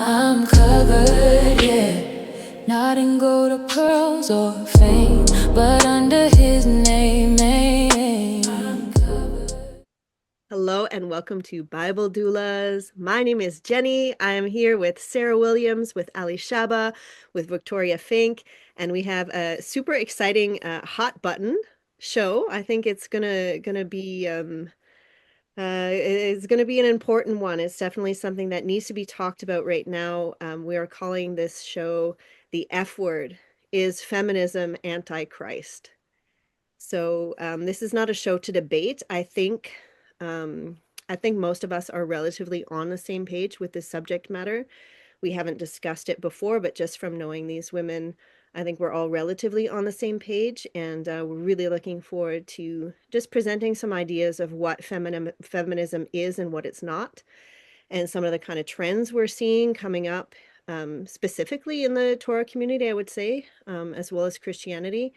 I'm covered, yeah. Not in gold or pearls or fame, but under his name. I'm covered. Hello and welcome to Bible Doulas. My name is Jenny. I am here with Sarah Williams, with Alyshaba, with Victoria Fink, and we have a super exciting hot button show. I think it's gonna be it's gonna be an important one. It's definitely something that needs to be talked about right now. We are calling this show the F word. Is feminism anti-Christ? So this is not a show to debate. Um, I think most of us are relatively on the same page with this subject matter. We haven't discussed it before, but just from knowing these women, I think we're all relatively on the same page, and we're really looking forward to just presenting some ideas of what feminism is and what it's not, and some of the kind of trends we're seeing coming up, specifically in the Torah community, I would say, as well as Christianity.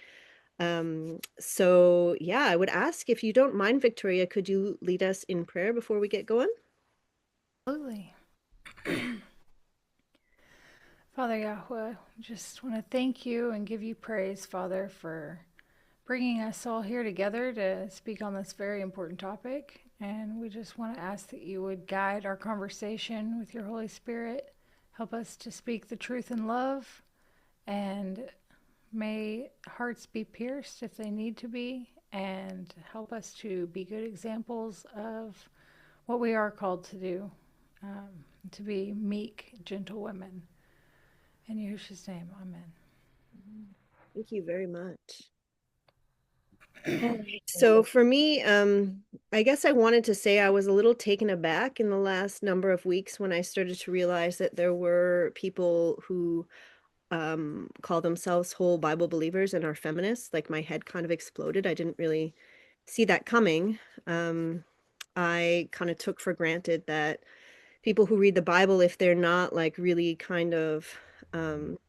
So yeah, I would ask, if you don't mind, Victoria, could you lead us in prayer before we get going? Absolutely. Father Yahweh, just want to thank you and give you praise, Father, for bringing us all here together to speak on this very important topic. And we just want to ask that you would guide our conversation with your Holy Spirit. Help us to speak the truth in love, and may hearts be pierced if they need to be, and help us to be good examples of what we are called to do, to be meek, gentle women. In Yahushua's name, amen. Thank you very much. So for me, I guess I wanted to say I was a little taken aback in the last number of weeks when I started to realize that there were people who call themselves whole Bible believers and are feminists. Like, my head kind of exploded. I didn't really see that coming. I kind of took for granted that people who read the Bible, if they're not like really kind of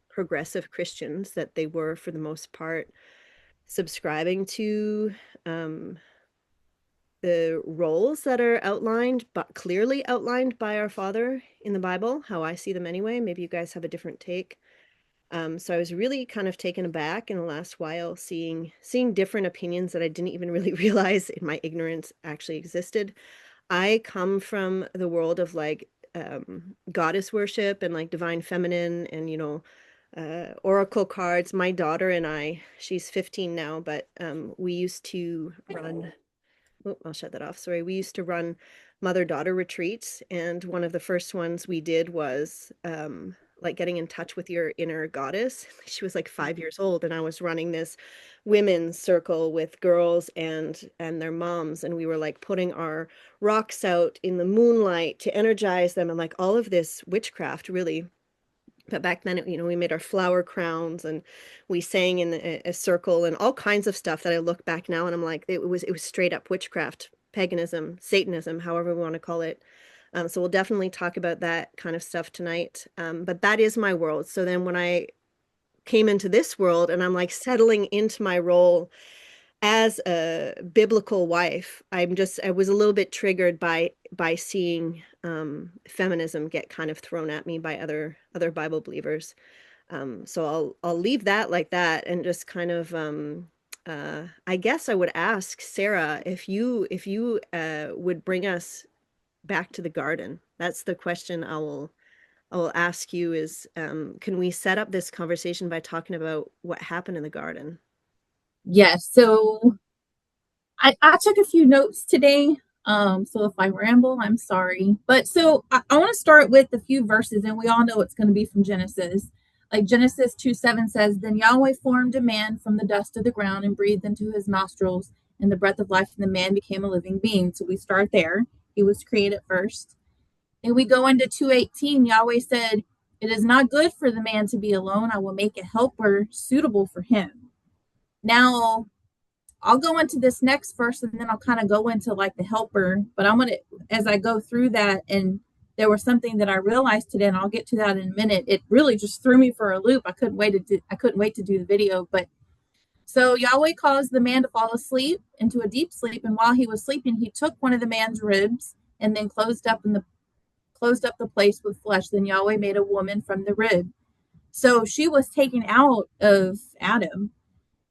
progressive Christians, that they were for the most part subscribing to the roles that are outlined, but clearly outlined by our Father in the Bible, how I see them anyway. Maybe you guys have a different take. So I was really kind of taken aback in the last while, seeing different opinions that I didn't even really realize in my ignorance actually existed. I come from the world of like goddess worship and like divine feminine and oracle cards. My daughter and I, she's 15 now, but we used to run, oh, I'll shut that off. Sorry. We used to run mother-daughter retreats, and one of the first ones we did was like getting in touch with your inner goddess. She was like 5 years old, and I was running this women's circle with girls and their moms, and we were like putting our rocks out in the moonlight to energize them, and like all of this witchcraft, really. But back then, we made our flower crowns, and we sang in a circle and all kinds of stuff that I look back now and I'm like, it was straight up witchcraft, paganism, Satanism, however we want to call it. So we'll definitely talk about that kind of stuff tonight. But that is my world. So then when I came into this world and I'm like settling into my role as a biblical wife, I was a little bit triggered by seeing feminism get kind of thrown at me by other Bible believers. So I'll leave that like that, and just kind of I guess I would ask Sarah if you would bring us back to the garden. That's the question I will ask you, is can we set up this conversation by talking about what happened in the garden? Yes, so I took a few notes today. So if I ramble, I'm sorry. But so I want to start with a few verses, and we all know it's going to be from Genesis. Like Genesis 2:7 says, Then Yahweh formed a man from the dust of the ground and breathed into his nostrils, and the breath of life, and the man became a living being. So we start there. He was created first. And we go into 2:18. Yahweh said, It is not good for the man to be alone. I will make a helper suitable for him. Now, I'll go into this next verse and then I'll kind of go into like the helper. But I'm going to, as I go through that, and there was something that I realized today, and I'll get to that in a minute. It really just threw me for a loop. I couldn't wait to do the video. But so Yahweh caused the man to fall asleep into a deep sleep. And while he was sleeping, he took one of the man's ribs and then closed up the place with flesh. Then Yahweh made a woman from the rib. So she was taken out of Adam.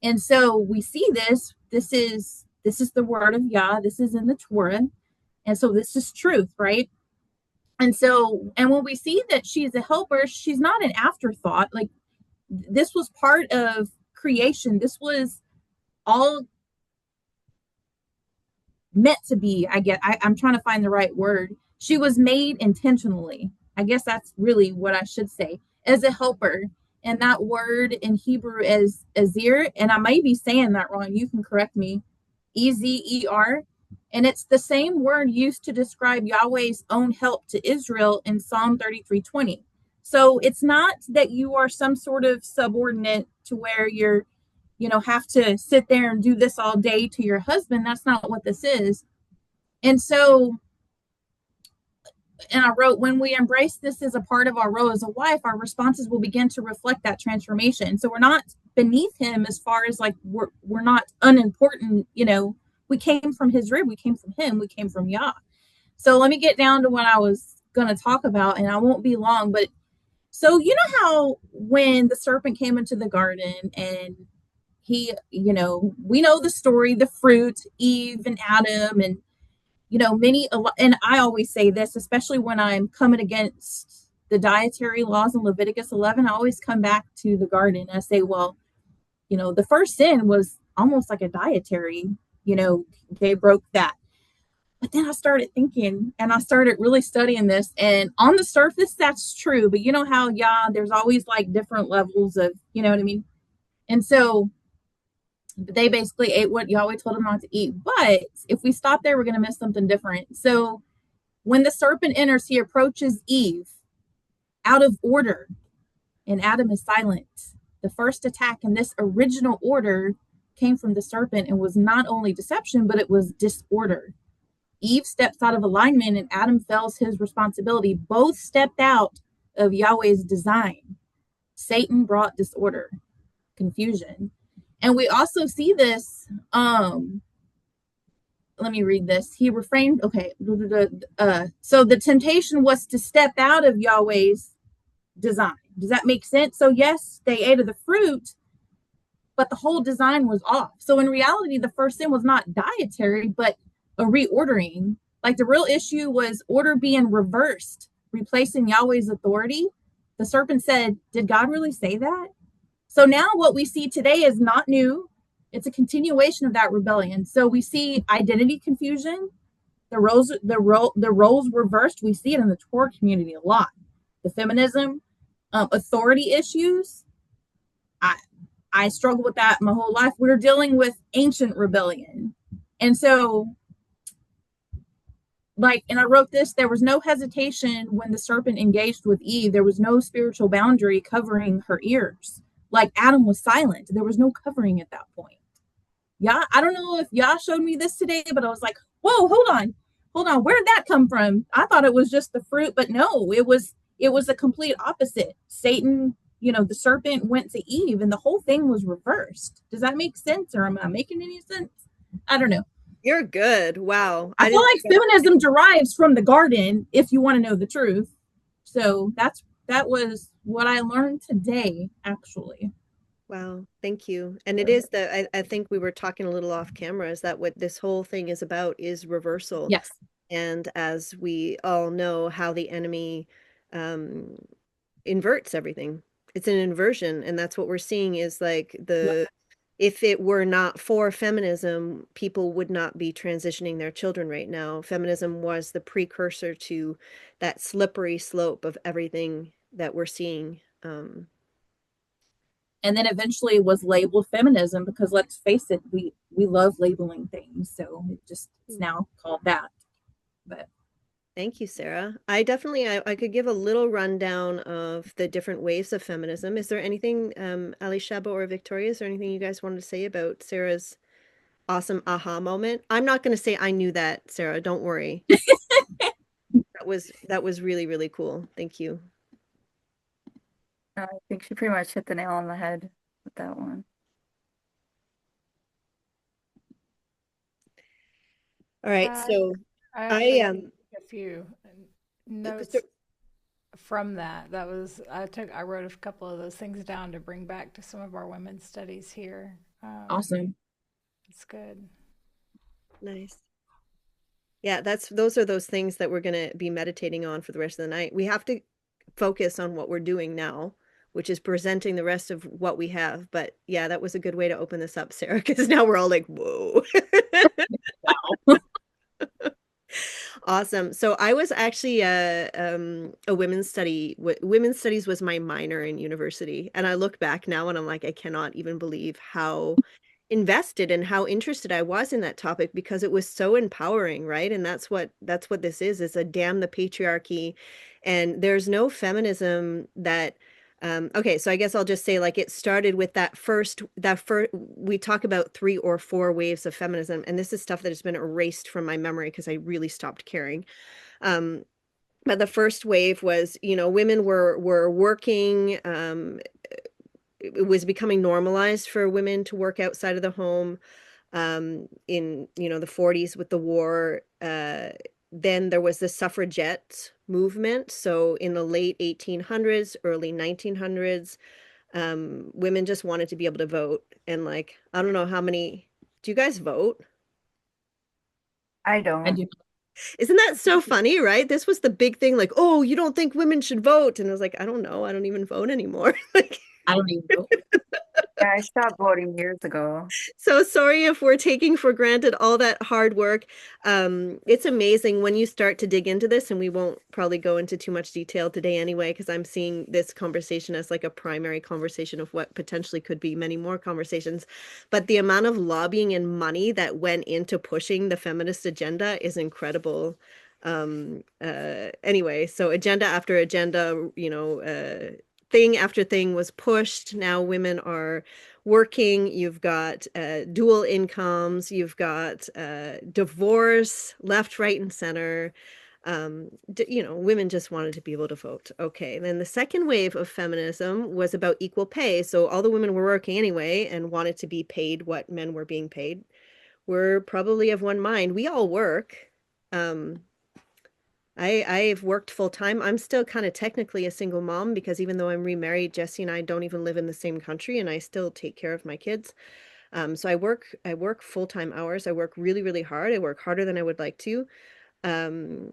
And so we see this. This is the word of Yah. This is in the Torah. And so this is truth, right? And so, and when we see that she's a helper, she's not an afterthought. Like, this was part of creation. This was all meant to be. I'm trying to find the right word. She was made intentionally. I guess that's really what I should say, as a helper. And that word in Hebrew is azir, and I may be saying that wrong. You can correct me. Ezer, and it's the same word used to describe Yahweh's own help to Israel in Psalm 33:20. So it's not that you are some sort of subordinate to where you're, have to sit there and do this all day to your husband. That's not what this is. And so, and I wrote, when we embrace this as a part of our role as a wife, our responses will begin to reflect that transformation. So we're not beneath him, as far as like we're not unimportant. We came from his rib, we came from him, we came from Yah. So let me get down to what I was going to talk about, and I won't be long. But so, how when the serpent came into the garden, and he, we know the story, the fruit, Eve and Adam, and and I always say this, especially when I'm coming against the dietary laws in Leviticus 11, I always come back to the garden and I say, well, the first sin was almost like a dietary, they broke that. But then I started thinking, and I started really studying this, and on the surface, that's true. But you know how, there's always like different levels of, you know what I mean? And so they basically ate what Yahweh told them not to eat. But if we stop there, we're going to miss something different. So when the serpent enters, he approaches Eve out of order, and Adam is silent. The first attack in this original order came from the serpent and was not only deception, but it was disorder. Eve steps out of alignment and Adam fails his responsibility. Both stepped out of Yahweh's design. Satan brought disorder, confusion. And we also see this. Let me read this. He refrained. Okay. So the temptation was to step out of Yahweh's design. Does that make sense? So yes, they ate of the fruit, but the whole design was off. So in reality, the first sin was not dietary, but a reordering. Like, the real issue was order being reversed, replacing Yahweh's authority. The serpent said, did God really say that? So now what we see today is not new. It's a continuation of that rebellion. So we see identity confusion, the roles reversed. We see it in the Torah community a lot. The feminism, authority issues. I struggle with that my whole life. We're dealing with ancient rebellion. And so, and I wrote this, there was no hesitation when the serpent engaged with Eve. There was no spiritual boundary covering her ears. Like, Adam was silent. There was no covering at that point. Yeah, I don't know if Yah showed me this today, but I was like, whoa, hold on. Where did that come from? I thought it was just the fruit, but no, it was the complete opposite. Satan, the serpent went to Eve and the whole thing was reversed. Does that make sense, or am I making any sense? I don't know. You're good. Wow. I feel like feminism derives from the garden, if you want to know the truth. So that was what I learned today, actually. Wow, thank you. And it is that I think we were talking a little off camera, is that what this whole thing is about is reversal. Yes. And as we all know, how the enemy inverts everything. It's an inversion, and that's what we're seeing is like if it were not for feminism, people would not be transitioning their children right now. Feminism was the precursor to that slippery slope of everything that we're seeing. And then eventually was labeled feminism, because let's face it, we love labeling things. So it's now called that. But thank you, Sarah. I definitely, I could give a little rundown of the different waves of feminism. Is there anything, Alyshaba or Victoria, is there anything you guys wanted to say about Sarah's awesome aha moment? I'm not going to say I knew that, Sarah. Don't worry. That was really, really cool. Thank you. I think she pretty much hit the nail on the head with that one. All right, so I a few. notes from that. That was I wrote a couple of those things down to bring back to some of our women's studies here. Awesome. It's good. Nice. Yeah, those are those things that we're going to be meditating on for the rest of the night. We have to focus on what we're doing now, which is presenting the rest of what we have. But yeah, that was a good way to open this up, Sarah, because now we're all like, whoa. Wow. Awesome. So I was actually a women's studies was my minor in university. And I look back now and I'm like, I cannot even believe how invested and how interested I was in that topic because it was so empowering, right? And that's what this is a damn the patriarchy. And there's no feminism that okay, so I guess I'll just say like it started with that first we talk about 3 or 4 waves of feminism, and this is stuff that has been erased from my memory because I really stopped caring. Um, but the first wave was, women were working. It was becoming normalized for women to work outside of the home. In the 40s with the war. Then there was the suffragette movement. So in the late 1800s, early 1900s, women just wanted to be able to vote. And like, I don't know how many, do you guys vote? I I don't. do. Isn't that so funny, right? This was the big thing, like, oh, you don't think women should vote? And I was like, I don't know. I don't even vote anymore. Like, I don't even know. Yeah, I stopped voting years ago. so sorry if we're taking for granted all that hard work. It's amazing when you start to dig into this, and we won't probably go into too much detail today anyway, because I'm seeing this conversation as like a primary conversation of what potentially could be many more conversations. But the amount of lobbying and money that went into pushing the feminist agenda is incredible. Anyway, so agenda after agenda, thing after thing was pushed. Now women are working, you've got dual incomes, you've got divorce left, right, and center. Women just wanted to be able to vote. Okay, and then the second wave of feminism was about equal pay. So all the women were working anyway and wanted to be paid what men were being paid. We're probably of one mind. We all work. Um, I've worked full time. I'm still kind of technically a single mom because even though I'm remarried, Jesse and I don't even live in the same country, and I still take care of my kids. So I work full-time hours. I work really, really hard. I work harder than I would like to. Um,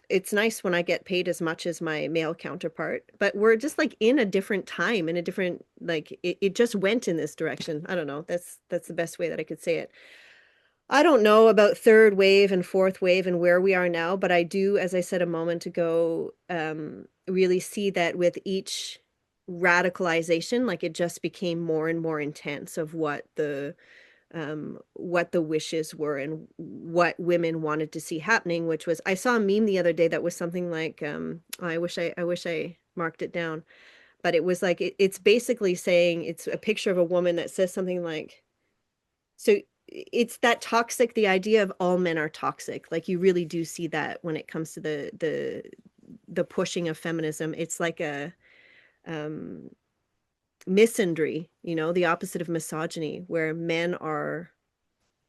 it's nice when I get paid as much as my male counterpart, but we're just like in a different time, in a different like it just went in this direction. I don't know. That's the best way that I could say it. I don't know about third wave and fourth wave and where we are now, but I do, as I said a moment ago, really see that with each radicalization, like it just became more and more intense of what the wishes were and what women wanted to see happening, which was I saw a meme the other day that was something like I wish I marked it down, but it was like it's basically saying it's a picture of a woman that says something like so it's that toxic, the idea of all men are toxic. Like you really do see that when it comes to the pushing of feminism. It's like a um misandry, the opposite of misogyny, where men are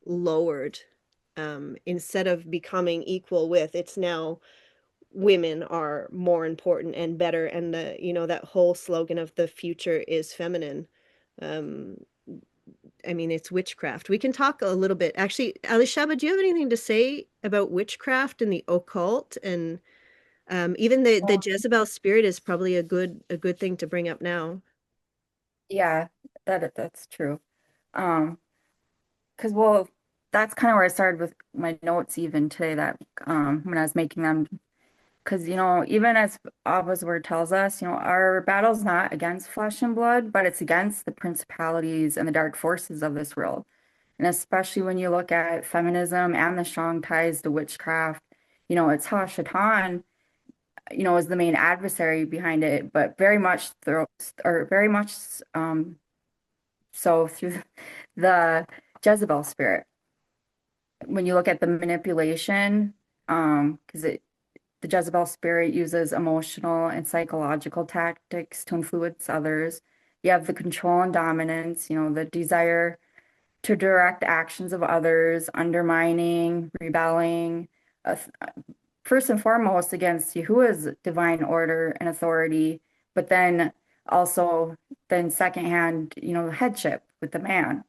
lowered instead of becoming equal with, it's now women are more important and better, and that whole slogan of the future is feminine. um I mean, it's witchcraft. We can talk a little bit. Actually, Alyshaba, do you have anything to say about witchcraft and the occult? And even the Well, Jezebel spirit is probably a good thing to bring up now. yeah, that's true. Um, because well, that's kind of where I started with my notes even today that when I was making them. Because, even as Abba's word tells us, our battle's not against flesh and blood, but it's against the principalities and the dark forces of this world. And especially when you look at feminism and the strong ties to witchcraft, it's Hashatan, is the main adversary behind it, but very much through, or very much so through the Jezebel spirit. When you look at the manipulation, because the Jezebel spirit uses emotional and psychological tactics to influence others. You have the control and dominance, the desire to direct actions of others, undermining, rebelling, first and foremost against Yahuwah's divine order and authority, but then also then secondhand, headship with the man.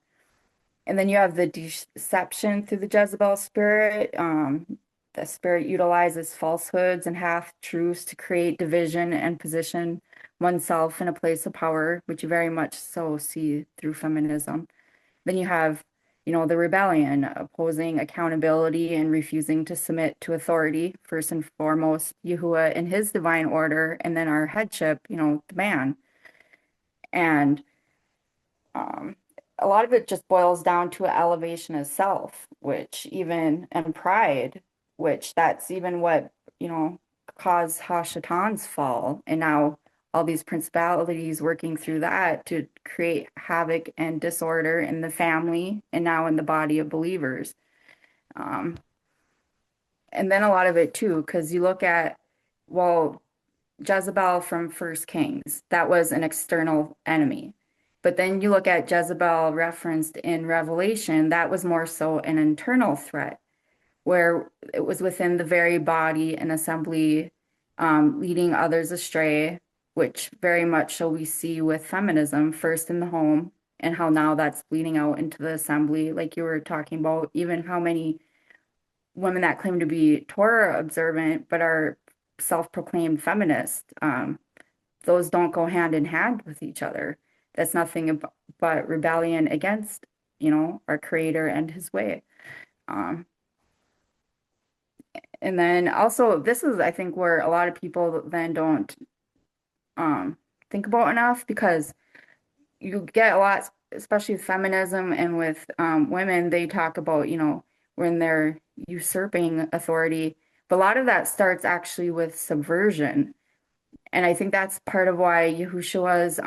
And then you have the deception through the Jezebel spirit. The spirit utilizes falsehoods and half-truths to create division and position oneself in a place of power, which you very much so see through feminism. Then you have, the rebellion, opposing accountability and refusing to submit to authority, first and foremost, Yahuwah and his divine order, and then our headship, the man. And um, a lot of it just boils down to an elevation of self, which even, and pride, which that's even what, caused Hashatan's fall. And now all these principalities working through that to create havoc and disorder in the family and now in the body of believers. Um, and then a lot of it too, because you look at, well, Jezebel from First Kings, that was an external enemy. But then you look at Jezebel referenced in Revelation, that was more so an internal threat, where it was within the very body and assembly, leading others astray, which very much so we see with feminism, first in the home, and how now that's bleeding out into the assembly, like you were talking about, even how many women that claim to be Torah observant but are self-proclaimed feminists. Those don't go hand in hand with each other. That's nothing but rebellion against, our creator and his way. Um, and then also, this is, I think, where a lot of people then don't think about enough, because you get a lot, especially with feminism and with women, they talk about, when they're usurping authority. But a lot of that starts actually with subversion. And I think that's part of why Yahushua's,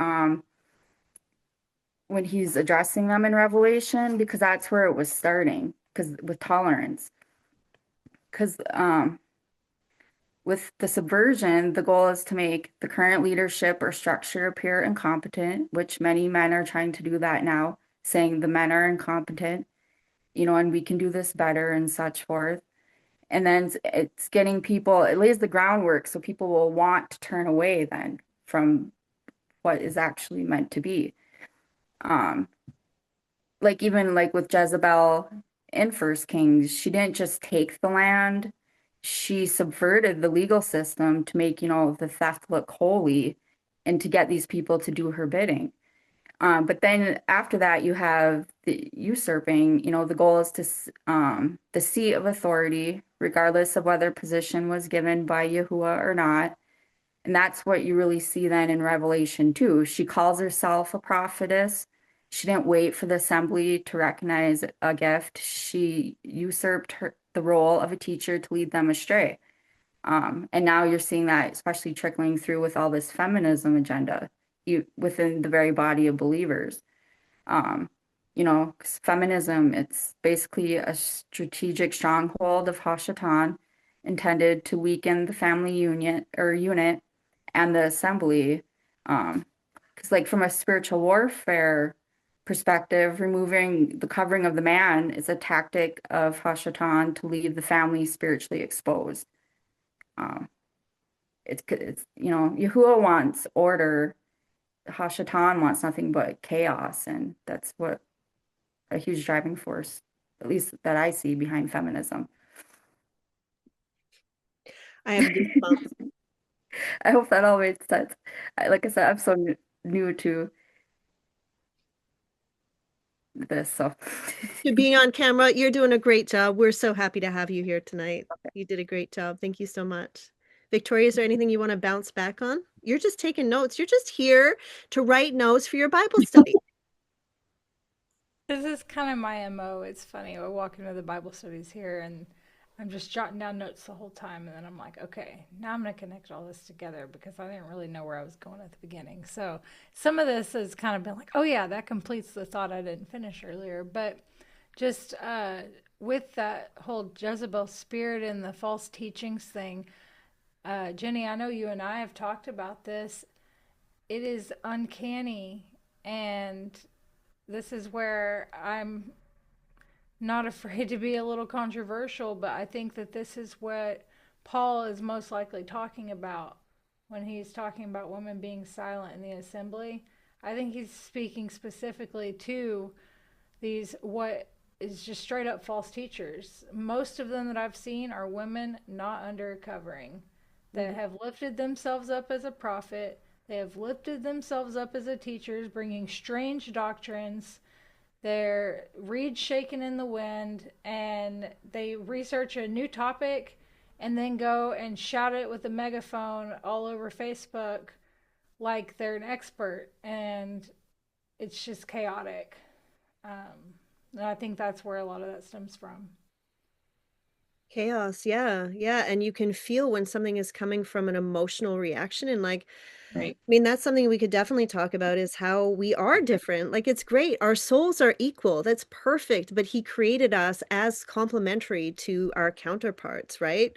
when he's addressing them in Revelation, because that's where it was starting, because with tolerance. Because with the subversion, the goal is to make the current leadership or structure appear incompetent, which many men are trying to do that now, saying the men are incompetent, and we can do this better and such forth. And then it's getting people, it lays the groundwork so people will want to turn away then from what is actually meant to be. Like even like with Jezebel in First Kings, she didn't just take the land, she subverted the legal system to make, the theft look holy and to get these people to do her bidding. But then after that, you have the usurping, the goal is to the seat of authority, regardless of whether position was given by Yahuwah or not. And that's what you really see then in Revelation 2. She calls herself a prophetess. She didn't wait for the assembly to recognize a gift. She usurped the role of a teacher to lead them astray. And now you're seeing that especially trickling through with all this feminism agenda within the very body of believers. 'Cause feminism, it's basically a strategic stronghold of Hashatan intended to weaken the family unit and the assembly. Because like from a spiritual warfare perspective, removing the covering of the man is a tactic of Hashatan to leave the family spiritually exposed. Um, it's Yahuwah wants order. Hashatan wants nothing but chaos, and that's what a huge driving force, at least that I see behind feminism. I have goosebumps. I hope that all made sense. Like I said, I'm so new to this, so To being on camera. You're doing a great job. We're so happy to have you here tonight. You did a great job. Thank you so much. Victoria, is there anything you want to bounce back on? You're just taking notes. You're just here to write notes for your Bible study. This is kind of my MO. It's funny. I walk into the Bible studies here and I'm just jotting down notes the whole time. And then I'm like, okay, now I'm going to connect all this together because I didn't really know where I was going at the beginning. So some of this has kind of been like, oh, yeah, that completes the thought I didn't finish earlier. But just with that whole Jezebel spirit and the false teachings thing, Jenny, I know you and I have talked about this. It is uncanny, and this is where I'm not afraid to be a little controversial, but I think that this is what Paul is most likely talking about when he's talking about women being silent in the assembly. I think he's speaking specifically to these what is just straight up false teachers. Most of them that I've seen are women not under covering that have lifted themselves up as a prophet. They have lifted themselves up as a teachers, bringing strange doctrines. They're reeds shaking in the wind, and they research a new topic and then go and shout it with a megaphone all over Facebook like they're an expert, and it's just chaotic. And I think that's where a lot of that stems from. Chaos, yeah, yeah. And you can feel when something is coming from an emotional reaction. And like, Right. I mean, that's something we could definitely talk about is how we are different. Like, it's great. Our souls are equal. That's perfect. But he created us as complementary to our counterparts, right?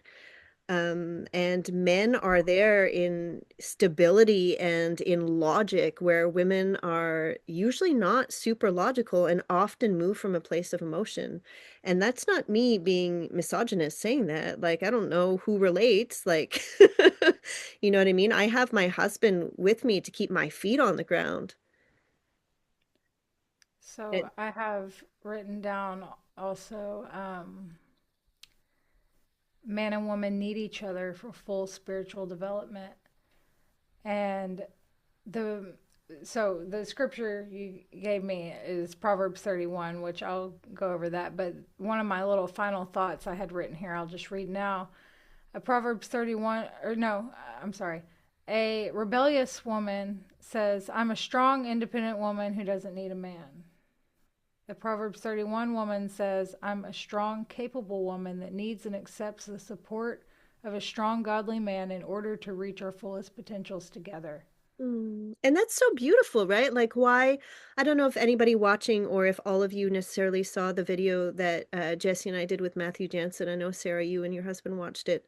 And men are there in stability and in logic, where women are usually not super logical and often move from a place of emotion. And that's not me being misogynist saying that. Like, I don't know who relates. Like, you know what I mean? I have my husband with me to keep my feet on the ground. So It, I have written down also man and woman need each other for full spiritual development. And the so the scripture you gave me is Proverbs 31, which I'll go over that. But one of my little final thoughts I had written here, I'll just read now. A Proverbs 31, or no, I'm sorry. A rebellious woman says, I'm a strong, independent woman who doesn't need a man. The Proverbs 31 woman says, I'm a strong, capable woman that needs and accepts the support of a strong, godly man in order to reach our fullest potentials together. And that's so beautiful, right? Like, why? I don't know if anybody watching or if all of you necessarily saw the video that Jesse and I did with Matthew Jansen. I know, Sarah, you and your husband watched it.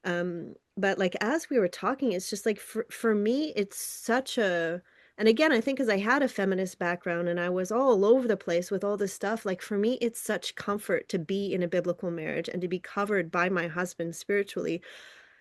But like, as we were talking, it's just like, for me, it's such a, and again, I think because I had a feminist background and I was all over the place with all this stuff, like for me, it's such comfort to be in a biblical marriage and to be covered by my husband spiritually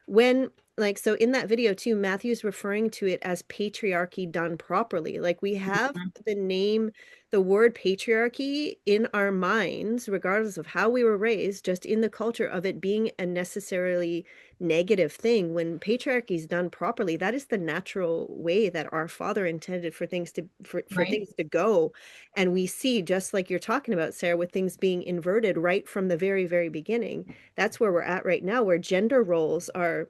when like so in that video too, Matthew's referring to it as patriarchy done properly. Like we have the name, the word patriarchy in our minds regardless of how we were raised, just in the culture of it being a necessarily negative thing. When patriarchy is done properly, that is the natural way that our father intended for things to for Right. things to go. And we see, just like you're talking about, Sarah, with things being inverted right from the very, very beginning. That's where we're at right now, where gender roles are.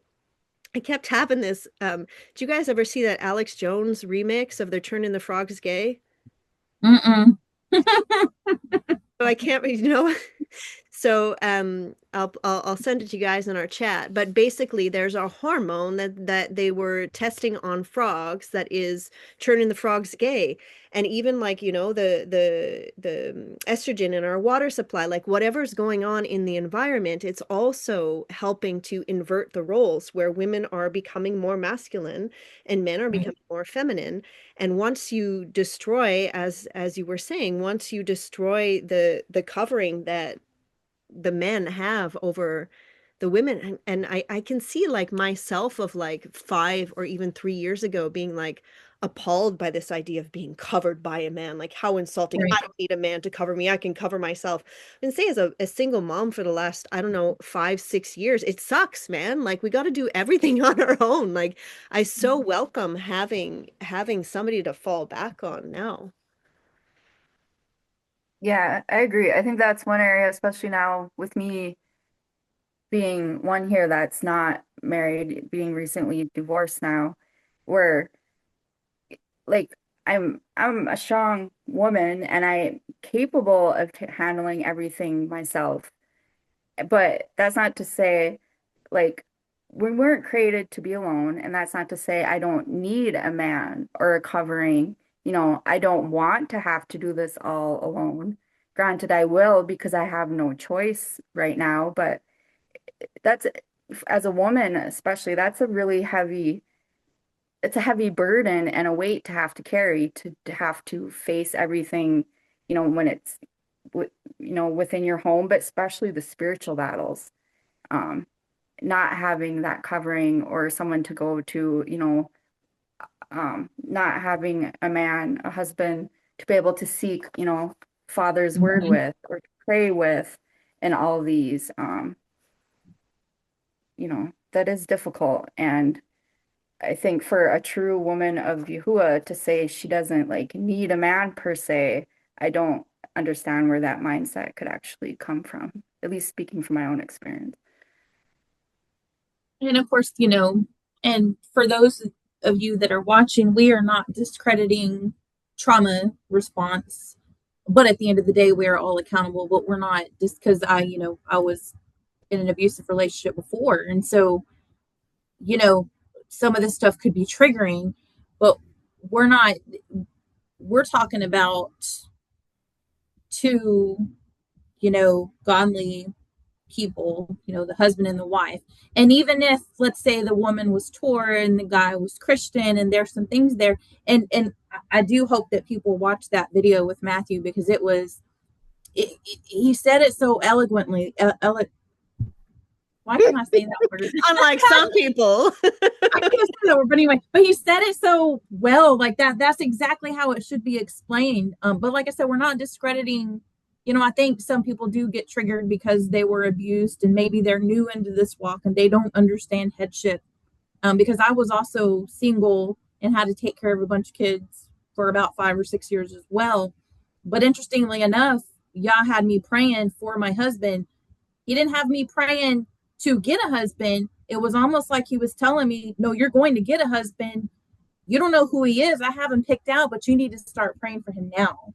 I kept having this. Do you guys ever see that Alex Jones remix of They're Turning the Frogs Gay? Mm-mm. So I can't, you know, so I'll send it to you guys in our chat. But basically, there's a hormone that they were testing on frogs that is turning the frogs gay, and even like you know the estrogen in our water supply, like whatever's going on in the environment, it's also helping to invert the roles where women are becoming more masculine and men are Right. becoming more feminine. And once you destroy, as you were saying, once you destroy the covering that the men have over the women, and I can see like myself of like 5 or even 3 years ago being like appalled by this idea of being covered by a man. Like, how insulting. Right. I don't need a man to cover me. I can cover myself. And say as a single mom for the last, I don't know, 5 6 years, it sucks, man. Like, we got to do everything on our own. Like, I so welcome having somebody to fall back on now. Yeah, I agree. I think that's one area, especially now with me being one here that's not married, being recently divorced now, where like I'm a strong woman and I'm capable of handling everything myself. But that's not to say like we weren't created to be alone, and that's not to say I don't need a man or a covering. You know, I don't want to have to do this all alone. Granted, I will because I have no choice right now, but that's as a woman, especially, that's a really heavy, it's a heavy burden and a weight to have to carry to have to face everything, you know, when it's you know, within your home, but especially the spiritual battles. Um, not having that covering or someone to go to, you know, not having a man, a husband to be able to seek, you know, Father's word Mhm. with or to pray with, and all these, you know, that is difficult. And I think for a true woman of Yahuwah to say she doesn't like need a man per se, I don't understand where that mindset could actually come from, at least speaking from my own experience. And of course, you know, and for those of you that are watching, we are not discrediting trauma response, but at the end of the day, we are all accountable. But we're not, just because you know, I was in an abusive relationship before, and so, you know, some of this stuff could be triggering, but we're not. We're talking about two, you know, godly people, you know, the husband and the wife. And even if, let's say, the woman was Torah and the guy was Christian, and there's some things there, and I do hope that people watch that video with Matthew, because he said it so eloquently. Why can't I say that word? Unlike some people. I can't say that word, but anyway, but he said it so well, like that. That's exactly how it should be explained. But like I said, we're not discrediting. You know, I think some people do get triggered because they were abused, and maybe they're new into this walk and they don't understand headship. Because I was also single and had to take care of a bunch of kids for about 5 or 6 years as well. But interestingly enough, Yah had me praying for my husband. He didn't have me praying to get a husband. It was almost like he was telling me, no, you're going to get a husband. You don't know who he is. I have him picked out, but you need to start praying for him now.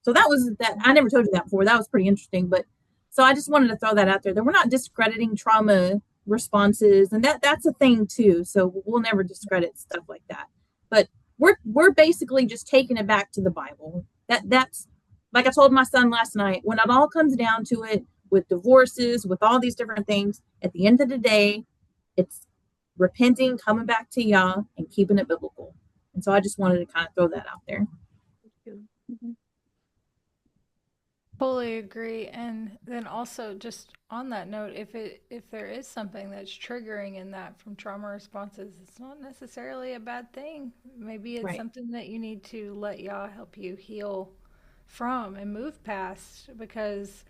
So that was that. I never told you that before. That was pretty interesting. But so I just wanted to throw that out there, that we're not discrediting trauma responses, and that's a thing too. So we'll never discredit stuff like that. But we're basically just taking it back to the Bible. That's like I told my son last night, when it all comes down to it, with divorces, with all these different things, at the end of the day, it's repenting, coming back to Yah, and keeping it biblical. And so I just wanted to kind of throw that out there. Fully agree. And then also, just on that note, if there is something that's triggering in that from trauma responses, it's not necessarily a bad thing. Maybe it's Right. something that you need to let Yah help you heal from and move past, because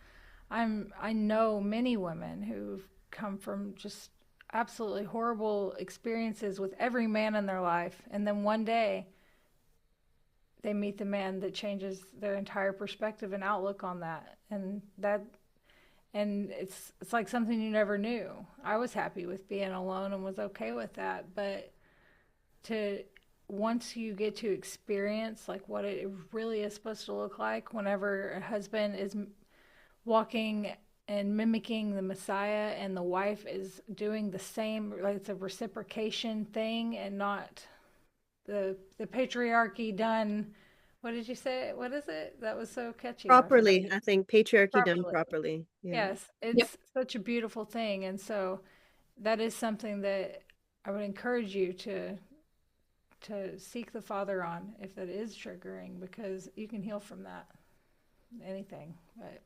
I know many women who've come from just absolutely horrible experiences with every man in their life, and then one day they meet the man that changes their entire perspective and outlook on that, and it's like something you never knew. I was happy with being alone and was okay with that, but to once you get to experience like what it really is supposed to look like whenever a husband is walking and mimicking the Messiah and the wife is doing the same, like it's a reciprocation thing and not the patriarchy done. What did you say? What is it? That was so catchy. I forgot. Properly, I think patriarchy done Properly. properly. Yeah. Yes, Yep. it's such a beautiful thing, and so that is something that I would encourage you to seek the Father on if that is triggering, because you can heal from that. Anything, but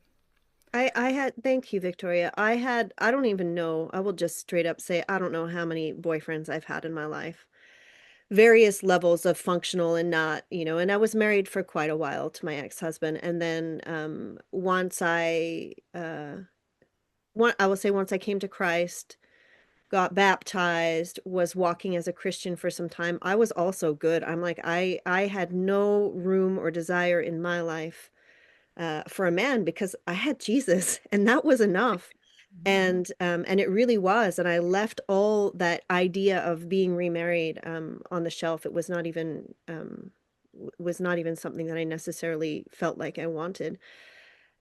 I had, thank you, Victoria. I don't even know, I will just straight up say, I don't know how many boyfriends I've had in my life. Various levels of functional and not, you know, and I was married for quite a while to my ex-husband. And then once I will say once I came to Christ, got baptized, was walking as a Christian for some time, I was also good. I'm like, I had no room or desire in my life for a man because I had Jesus and that was enough. And it really was. And I left all that idea of being remarried on the shelf. It was not even something that I necessarily felt like I wanted.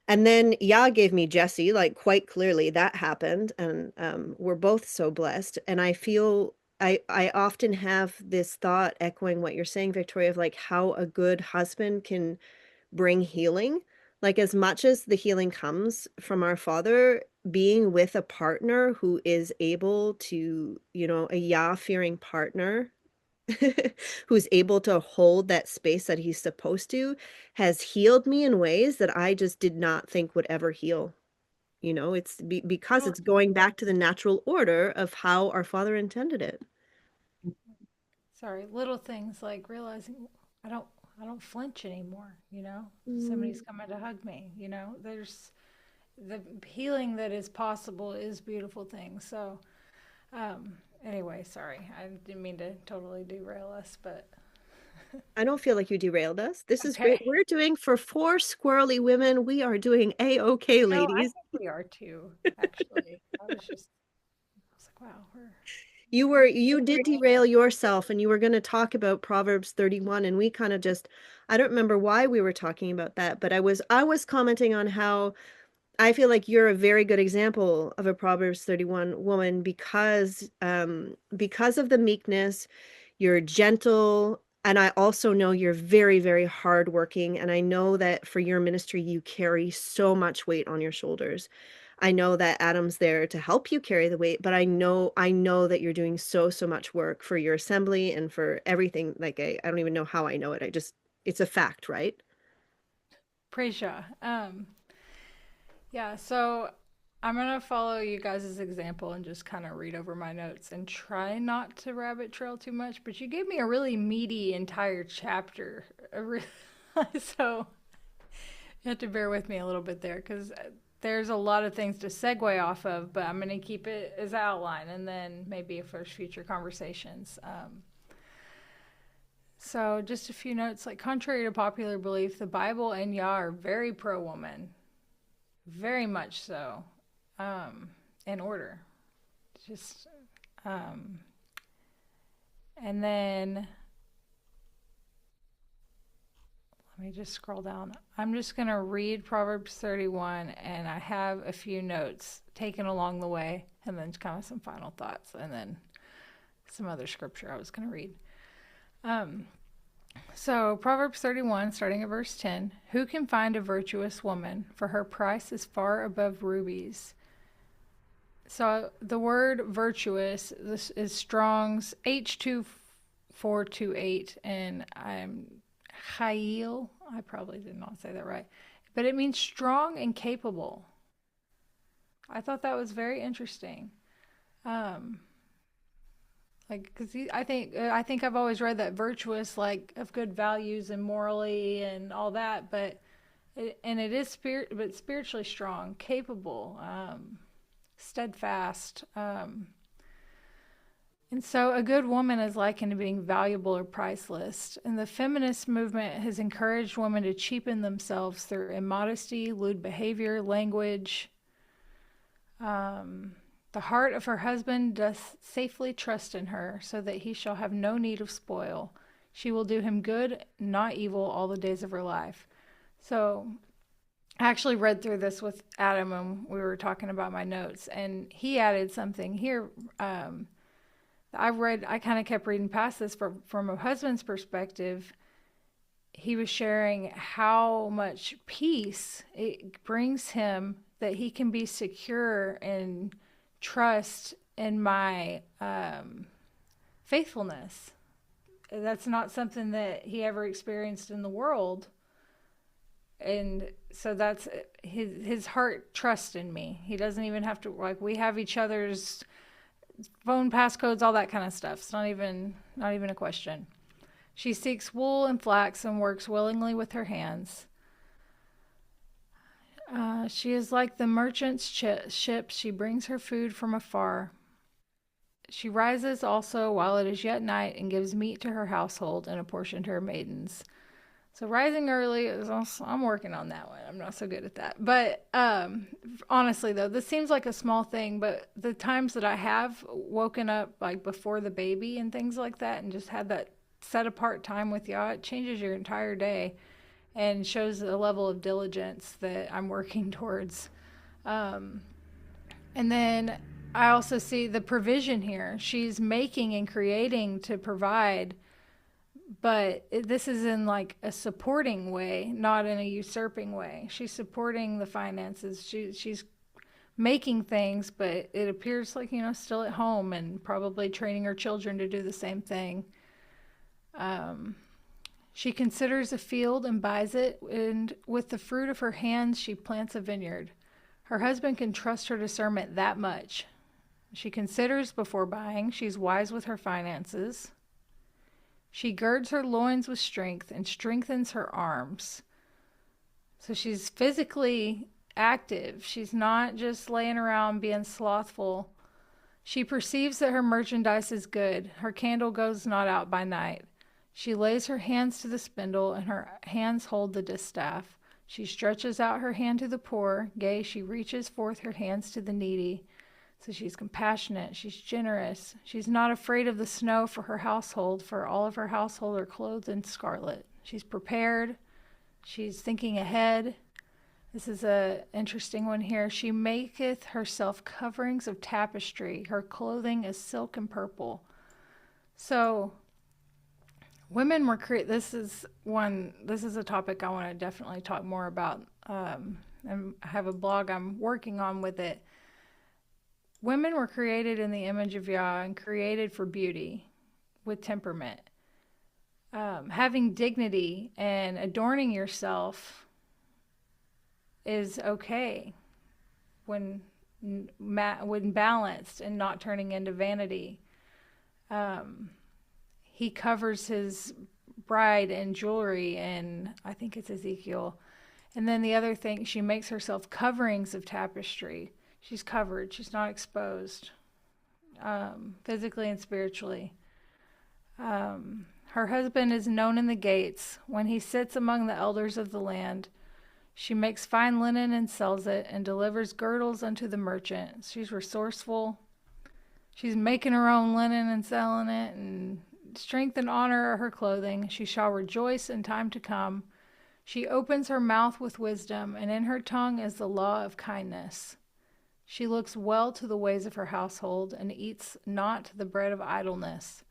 And then Yah gave me Jesse, like quite clearly that happened. And we're both so blessed. And I feel I often have this thought echoing what you're saying, Victoria, of like how a good husband can bring healing. Like as much as the healing comes from our Father, being with a partner who is able to, you know, a Yah-fearing partner who's able to hold that space that he's supposed to, has healed me in ways that I just did not think would ever heal. It's because Well, it's going back to the natural order of how our Father intended it. sorry, little things like realizing I don't I don't flinch anymore, Mm. Somebody's coming to hug me, There's the healing that is possible is beautiful things. So, anyway, sorry. I didn't mean to totally derail us, but I don't feel like you derailed us. This is great. okay. We're doing for four squirrely women. We are doing A-okay, I ladies. think we are too, actually. I was like, wow, we're You did derail yourself and you were going to talk about Proverbs 31 and we kind of just I don't remember why we were talking about that, but I was commenting on how I feel like you're a very good example of a Proverbs 31 woman because of the meekness, you're gentle, and I also know you're very, very hardworking. And I know that for your ministry, you carry so much weight on your shoulders. I know that Adam's there to help you carry the weight, but I know that you're doing so, so much work for your assembly and for everything. Like I don't even know how I know it. It's a fact, right? praise Yah. Yeah, so I'm gonna follow you guys' example and just kind of read over my notes and try not to rabbit trail too much. But you gave me a really meaty entire chapter, so you have to bear with me a little bit there because there's a lot of things to segue off of. But I'm gonna keep it as outline and then maybe for future conversations. So just a few notes. Like contrary to popular belief, the Bible and Yah are very pro-woman. Very much so. In order. Just and then let me just scroll down. I'm just going to read Proverbs 31 and I have a few notes taken along the way and then kind of some final thoughts and then some other scripture I was going to read. So Proverbs 31, starting at verse 10, who can find a virtuous woman? For her price is far above rubies. So the word virtuous, this is Strong's H2428, and I'm Chayil. I probably did not say that right, but it means strong and capable. I thought that was very interesting. Like, because I think I've always read that virtuous, like of good values and morally and all that, but it is but spiritually strong, capable, steadfast. And so a good woman is likened to being valuable or priceless. And the feminist movement has encouraged women to cheapen themselves through immodesty, lewd behavior, language. The heart of her husband doth safely trust in her, so that he shall have no need of spoil. She will do him good, not evil, all the days of her life. So I actually read through this with Adam when we were talking about my notes, and he added something here. I kind of kept reading past this from a husband's perspective. He was sharing how much peace it brings him that he can be secure and trust in my faithfulness. That's not something that he ever experienced in the world. And so that's his heart trusts in me. He doesn't even have to, like, we have each other's phone passcodes, all that kind of stuff. It's not even a question. She seeks wool and flax and works willingly with her hands. She is like the merchant's ship. She brings her food from afar. She rises also while it is yet night and gives meat to her household and a portion to her maidens. So rising early is also, I'm working on that one. I'm not so good at that. But honestly, though, this seems like a small thing, but the times that I have woken up like before the baby and things like that and just had that set apart time with Yah, it changes your entire day and shows a level of diligence that I'm working towards. And then I also see the provision here. She's making and creating to provide, but this is in like a supporting way, not in a usurping way. She's supporting the finances. She's making things, but it appears like, still at home and probably training her children to do the same thing. She considers a field and buys it, and with the fruit of her hands she plants a vineyard. Her husband can trust her discernment that much. She considers before buying. She's wise with her finances. She girds her loins with strength and strengthens her arms. So she's physically active. She's not just laying around being slothful. She perceives that her merchandise is good. Her candle goes not out by night. She lays her hands to the spindle, and her hands hold the distaff. She stretches out her hand to the poor. Yea, she reaches forth her hands to the needy. So she's compassionate. She's generous. She's not afraid of the snow for her household, for all of her household are clothed in scarlet. She's prepared. She's thinking ahead. This is an interesting one here. She maketh herself coverings of tapestry. Her clothing is silk and purple. So women were created. This is a topic I want to definitely talk more about. And I have a blog I'm working on with it. Women were created in the image of Yah and created for beauty with temperament. Having dignity and adorning yourself is okay when balanced and not turning into vanity. He covers his bride in jewelry, and I think it's Ezekiel. And then the other thing, she makes herself coverings of tapestry. She's covered. She's not exposed, physically and spiritually. Her husband is known in the gates. When he sits among the elders of the land, she makes fine linen and sells it, and delivers girdles unto the merchant. She's resourceful. She's making her own linen and selling it, and strength and honor are her clothing. She shall rejoice in time to come. She opens her mouth with wisdom, and in her tongue is the law of kindness. She looks well to the ways of her household, and eats not the bread of idleness.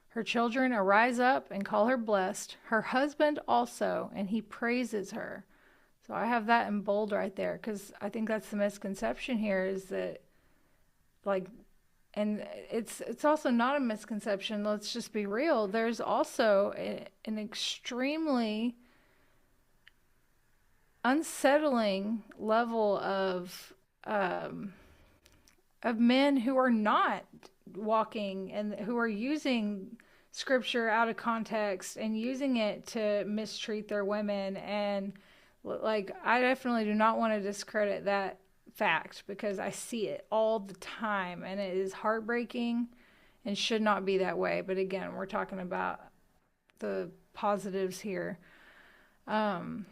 Her children arise up and call her blessed, her husband also, and he praises her. So I have that in bold right there, because I think that's the misconception here, is that, like, and it's also not a misconception, let's just be real. There's also an extremely unsettling level of men who are not walking and who are using scripture out of context and using it to mistreat their women. And like, I definitely do not want to discredit that fact, because I see it all the time, and it is heartbreaking and should not be that way. But again, we're talking about the positives here. Where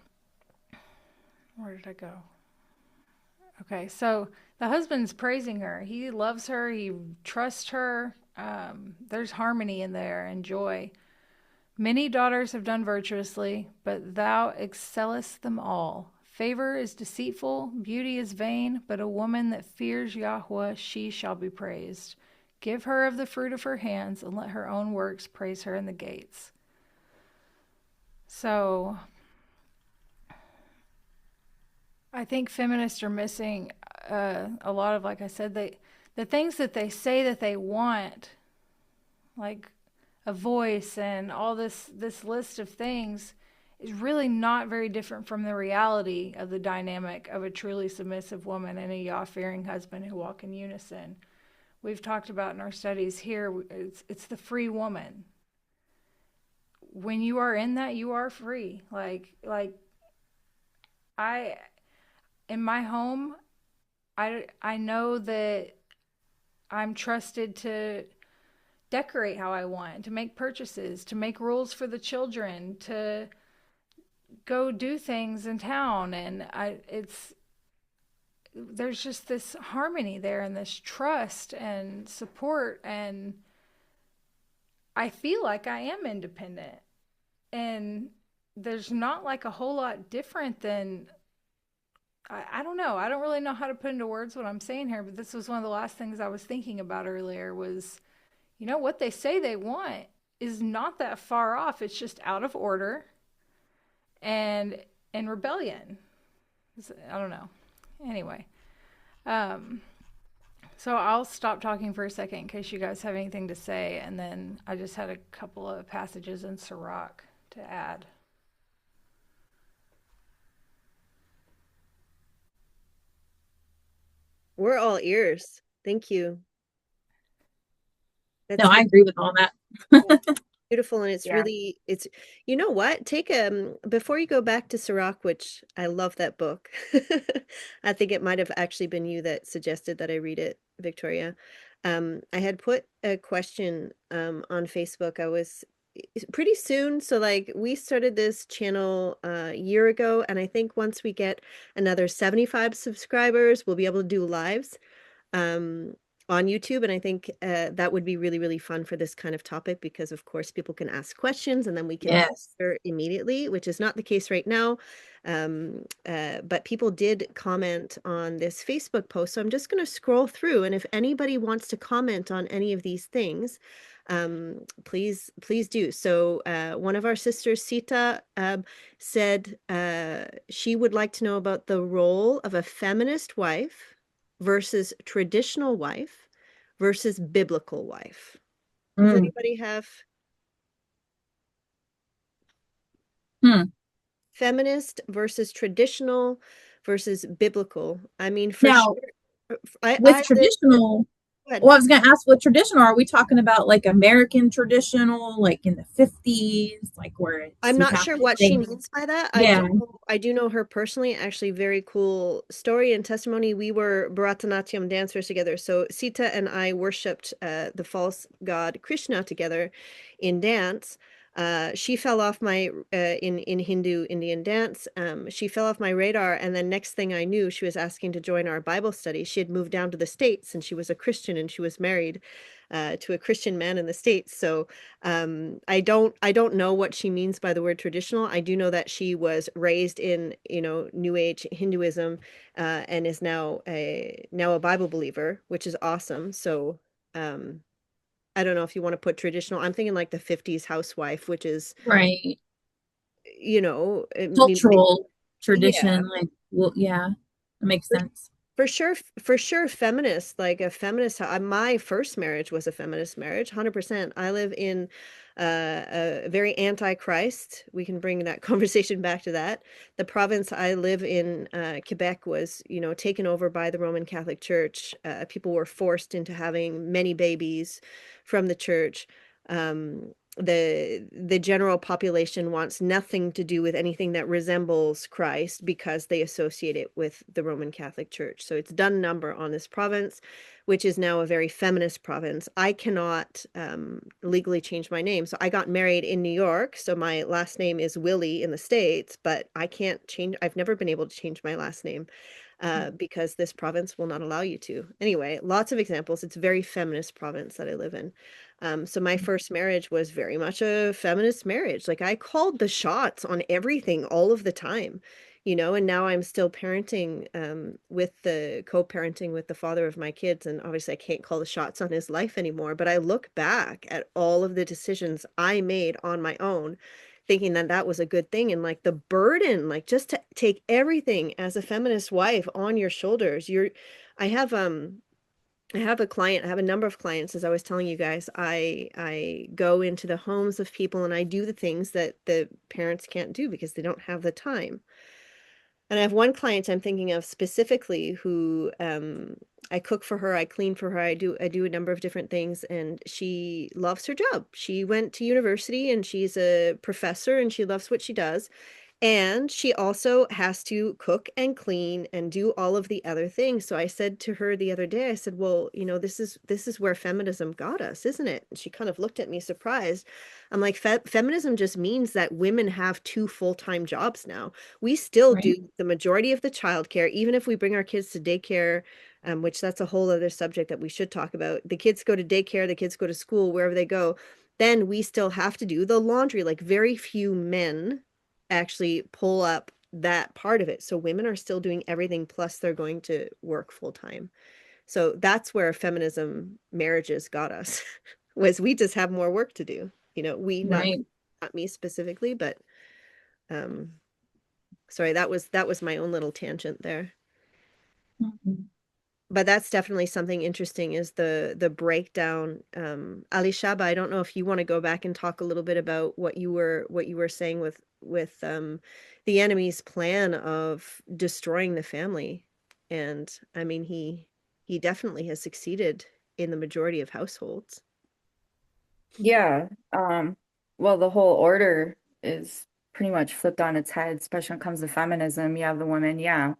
did I go? Okay, so the husband's praising her. He loves her. He trusts her. There's harmony in there and joy. Many daughters have done virtuously, but thou excellest them all. Favor is deceitful, beauty is vain, but a woman that fears YHWH, she shall be praised. Give her of the fruit of her hands, and let her own works praise her in the gates. So I think feminists are missing a lot of, like I said, the things that they say that they want, like a voice and all this list of things, is really not very different from the reality of the dynamic of a truly submissive woman and a Yah-fearing husband who walk in unison. We've talked about in our studies here, it's the free woman. When you are in that, you are free. Like in my home, I know that I'm trusted to decorate how I want, to make purchases, to make rules for the children, to go do things in town. And there's just this harmony there and this trust and support. And I feel like I am independent. And there's not like a whole lot different than, I don't know. I don't really know how to put into words what I'm saying here, but this was one of the last things I was thinking about earlier was, what they say they want is not that far off. It's just out of order and rebellion. I don't know. Anyway, so I'll stop talking for a second in case you guys have anything to say, and then I just had a couple of passages in Sirach to add. We're all ears. Thank you. No, That's I agree with all that. beautiful, and it's Yeah. really, it's, you know what, take before you go back to Sirach, which I love that book. I think it might have actually been you that suggested that I read it, Victoria. I had put a question on Facebook. I was pretty soon, so like we started this channel a year ago, and I think once we get another 75 subscribers we'll be able to do lives um, on YouTube. And I think that would be really, really fun for this kind of topic because, of course, people can ask questions and then we can Yes. answer immediately, which is not the case right now. But people did comment on this Facebook post. So I'm just going to scroll through. And if anybody wants to comment on any of these things, please do. So one of our sisters, Sita, said she would like to know about the role of a feminist wife versus traditional wife versus biblical wife. Does Mm. anybody have Hmm. feminist versus traditional versus biblical? I mean, for sure. Now, with I live, traditional, go ahead. well, I was going to ask, with traditional, are we talking about like American traditional, like in the 50s, like where it's I'm you not have sure to what she say, means by that. yeah, I do know her personally, actually very cool story and testimony. We were Bharatanatyam dancers together. So Sita and I worshipped the false god Krishna together in dance. She fell off my in Hindu Indian dance. She fell off my radar, and then next thing I knew, she was asking to join our Bible study. She had moved down to the States, and she was a Christian, and she was married to a Christian man in the States. So I don't know what she means by the word traditional. I do know that she was raised in, New Age Hinduism, and is now a Bible believer, which is awesome. So um I don't know if you want to put traditional. I'm thinking like the 50s housewife, which is, right, I mean, cultural yeah. tradition, like, well, yeah, that makes sense. For sure, feminist, like a feminist. My first marriage was a feminist marriage, 100%. I live in a very anti-Christ. We can bring that conversation back to that. The province I live in, Quebec, was, taken over by the Roman Catholic Church. People were forced into having many babies from the church. The general population wants nothing to do with anything that resembles Christ because they associate it with the Roman Catholic Church. So it's done number on this province, which is now a very feminist province. I cannot legally change my name. So I got married in New York. So my last name is Willie in the States, but I can't change. I've never been able to change my last name because this province will not allow you to. Anyway, lots of examples. It's a very feminist province that I live in. So my first marriage was very much a feminist marriage. Like I called the shots on everything all of the time, and now I'm still parenting with the co-parenting with the father of my kids. And obviously I can't call the shots on his life anymore, but I look back at all of the decisions I made on my own, thinking that that was a good thing. And like the burden, like just to take everything as a feminist wife on your shoulders. I have I have a client, I have a number of clients, as I was telling you guys. I go into the homes of people and I do the things that the parents can't do because they don't have the time. And I have one client I'm thinking of specifically who I cook for her, I clean for her, I do a number of different things, and she loves her job. She went to university and she's a professor and she loves what she does. And she also has to cook and clean and do all of the other things. So I said to her the other day, I said, "Well, this is where feminism got us, isn't it?" And she kind of looked at me surprised. I'm like, Feminism just means that women have two full-time jobs now. We still Right. do the majority of the childcare, even if we bring our kids to daycare, which that's a whole other subject that we should talk about. The kids go to daycare, the kids go to school, wherever they go. Then we still have to do the laundry. Like very few men actually pull up that part of it. So women are still doing everything, plus they're going to work full time. So that's where feminism marriages got us, was we just have more work to do. We, Right. not me specifically, but um sorry, that was my own little tangent there. Mhm. But that's definitely something interesting, is the breakdown. Alyshaba, I don't know if you want to go back and talk a little bit about what you were saying with the enemy's plan of destroying the family. And I mean, he definitely has succeeded in the majority of households. Yeah. Well, the whole order is pretty much flipped on its head, especially when it comes to feminism. You have the women, yeah,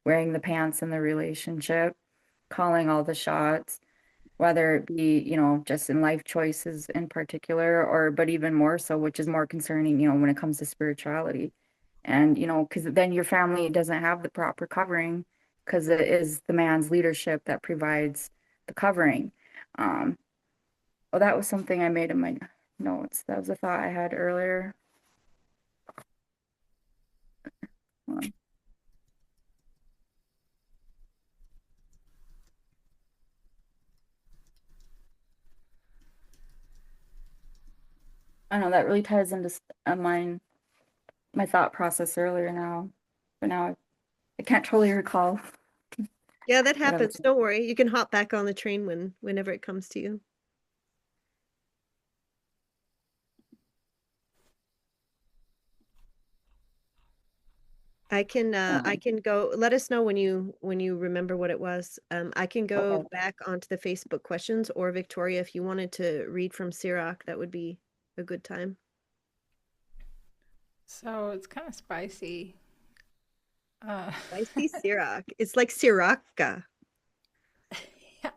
wearing the pants in the relationship, calling all the shots, whether it be, just in life choices in particular, or but even more so, which is more concerning, when it comes to spirituality. And, because then your family doesn't have the proper covering because it is the man's leadership that provides the covering. Um, well, that was something I made in my notes. That was a thought I had earlier. Hold on. I know that really ties into my thought process earlier now, but now I can't totally recall Yeah, that what I was happens. Don't worry. You can hop back on the train whenever it comes to you. I can go, let us know when you remember what it was. I can go Okay. back onto the Facebook questions, or Victoria, if you wanted to read from Sirach, that would be a good time. So it's kind of spicy. Spicy Sirach. It's like Siraka.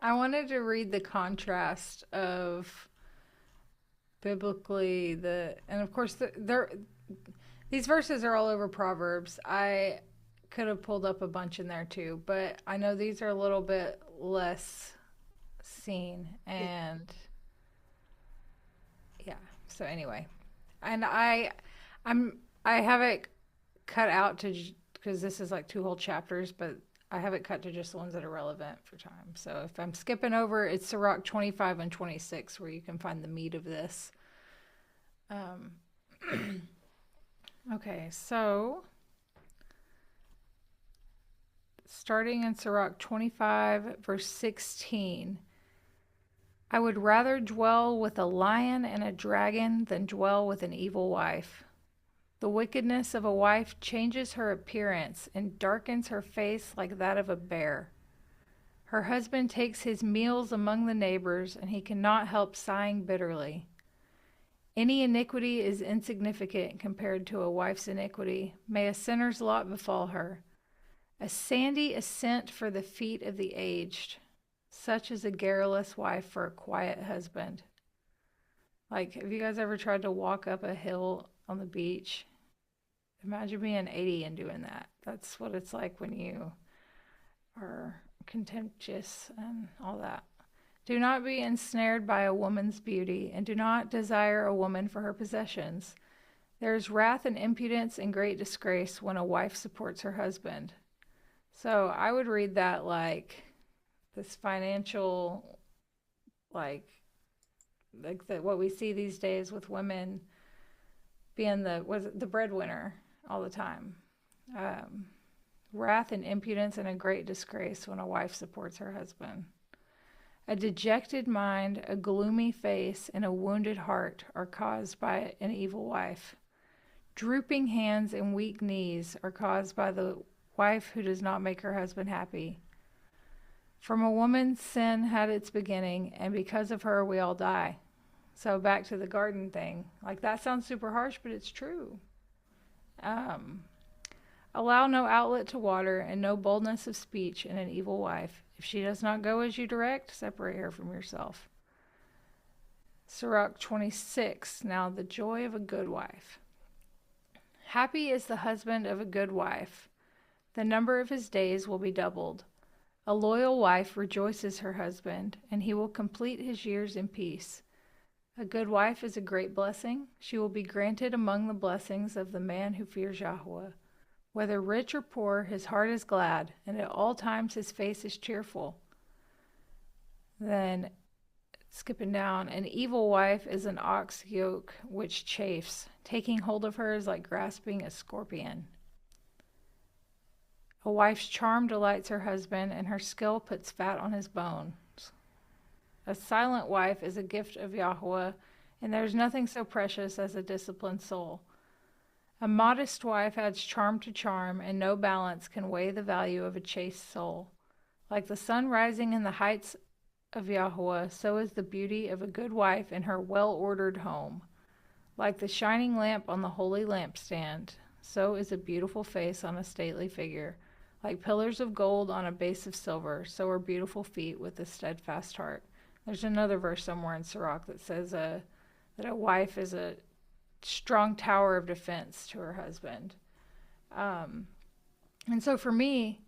I wanted to read the contrast of biblically and of course these verses are all over Proverbs. I could have pulled up a bunch in there too, but I know these are a little bit less seen, and yeah. So anyway, and I have it cut out to, because this is like two whole chapters, but I have it cut to just the ones that are relevant for time. So if I'm skipping over, it's Sirach 25 and 26 where you can find the meat of this. Okay, so starting in Sirach 25, verse 16. I would rather dwell with a lion and a dragon than dwell with an evil wife. The wickedness of a wife changes her appearance and darkens her face like that of a bear. Her husband takes his meals among the neighbors, and he cannot help sighing bitterly. Any iniquity is insignificant compared to a wife's iniquity. May a sinner's lot befall her. A sandy ascent for the feet of the aged. Such is a garrulous wife for a quiet husband. Like, have you guys ever tried to walk up a hill on the beach? Imagine being 80 and doing that. That's what it's like when you are contemptuous and all that. Do not be ensnared by a woman's beauty, and do not desire a woman for her possessions. There is wrath and impudence and great disgrace when a wife supports her husband. So I would read that like this financial, like what we see these days with women being the breadwinner all the time. Wrath and impudence and a great disgrace when a wife supports her husband. A dejected mind, a gloomy face, and a wounded heart are caused by an evil wife. Drooping hands and weak knees are caused by the wife who does not make her husband happy. From a woman, sin had its beginning, and because of her, we all die. So back to the garden thing. Like, that sounds super harsh, but it's true. Allow no outlet to water and no boldness of speech in an evil wife. If she does not go as you direct, separate her from yourself. Sirach 26. Now the joy of a good wife. Happy is the husband of a good wife. The number of his days will be doubled. A loyal wife rejoices her husband, and he will complete his years in peace. A good wife is a great blessing. She will be granted among the blessings of the man who fears Yahweh. Whether rich or poor, his heart is glad, and at all times his face is cheerful. Then, skipping down, an evil wife is an ox yoke which chafes. Taking hold of her is like grasping a scorpion. A wife's charm delights her husband, and her skill puts fat on his bones. A silent wife is a gift of Yahweh, and there is nothing so precious as a disciplined soul. A modest wife adds charm to charm, and no balance can weigh the value of a chaste soul. Like the sun rising in the heights of Yahweh, so is the beauty of a good wife in her well-ordered home. Like the shining lamp on the holy lampstand, so is a beautiful face on a stately figure. Like pillars of gold on a base of silver, so are beautiful feet with a steadfast heart. There's another verse somewhere in Sirach that says that a wife is a strong tower of defense to her husband. And so for me,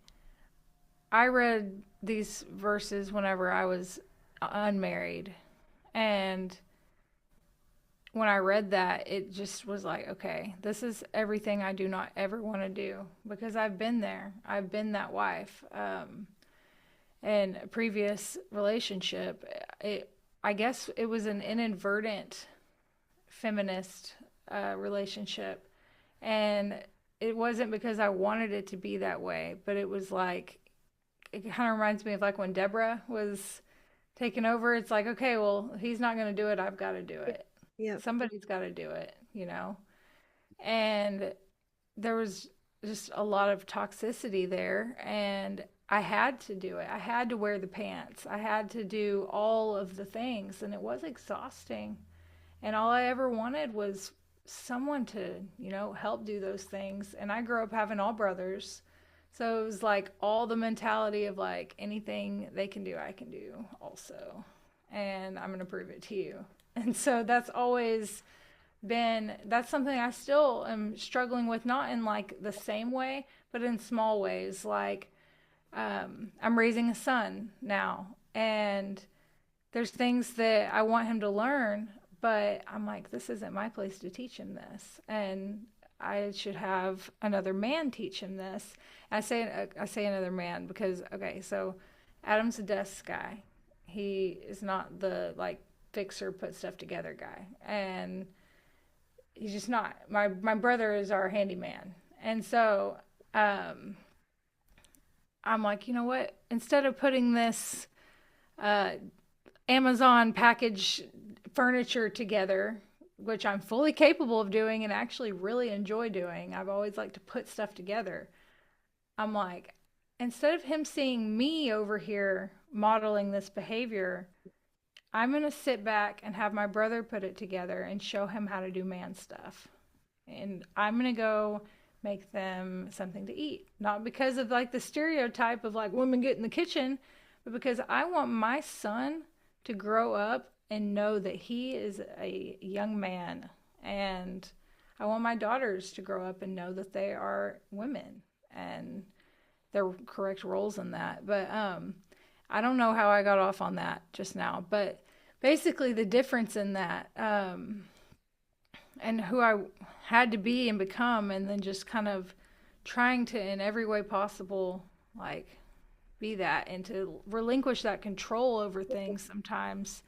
I read these verses whenever I was unmarried. And when I read that, it just was like, okay, this is everything I do not ever want to do, because I've been there. I've been that wife. In a previous relationship, I guess it was an inadvertent feminist relationship. And it wasn't because I wanted it to be that way, but it was like, it kind of reminds me of like when Deborah was taking over. It's like, okay, well, he's not going to do it. I've got to do it. Yeah. Somebody's got to do it, you know? And there was just a lot of toxicity there. And I had to do it. I had to wear the pants. I had to do all of the things. And it was exhausting. And all I ever wanted was someone to, you know, help do those things. And I grew up having all brothers. So it was like all the mentality of like anything they can do, I can do also. And I'm going to prove it to you. And so that's always been, that's something I still am struggling with, not in like the same way, but in small ways. Like I'm raising a son now, and there's things that I want him to learn, but I'm like, this isn't my place to teach him this. And I should have another man teach him this. I say another man because, okay, so Adam's a desk guy. He is not the like fixer, put stuff together guy, and he's just not. My brother is our handyman, and so I'm like, you know what? Instead of putting this Amazon package furniture together, which I'm fully capable of doing and actually really enjoy doing. I've always liked to put stuff together. I'm like, instead of him seeing me over here modeling this behavior, I'm going to sit back and have my brother put it together and show him how to do man stuff. And I'm going to go make them something to eat. Not because of like the stereotype of like women get in the kitchen, but because I want my son to grow up and know that he is a young man. And I want my daughters to grow up and know that they are women and their correct roles in that. But I don't know how I got off on that just now. But basically the difference in that and who I had to be and become, and then just kind of trying to in every way possible like be that and to relinquish that control over things sometimes.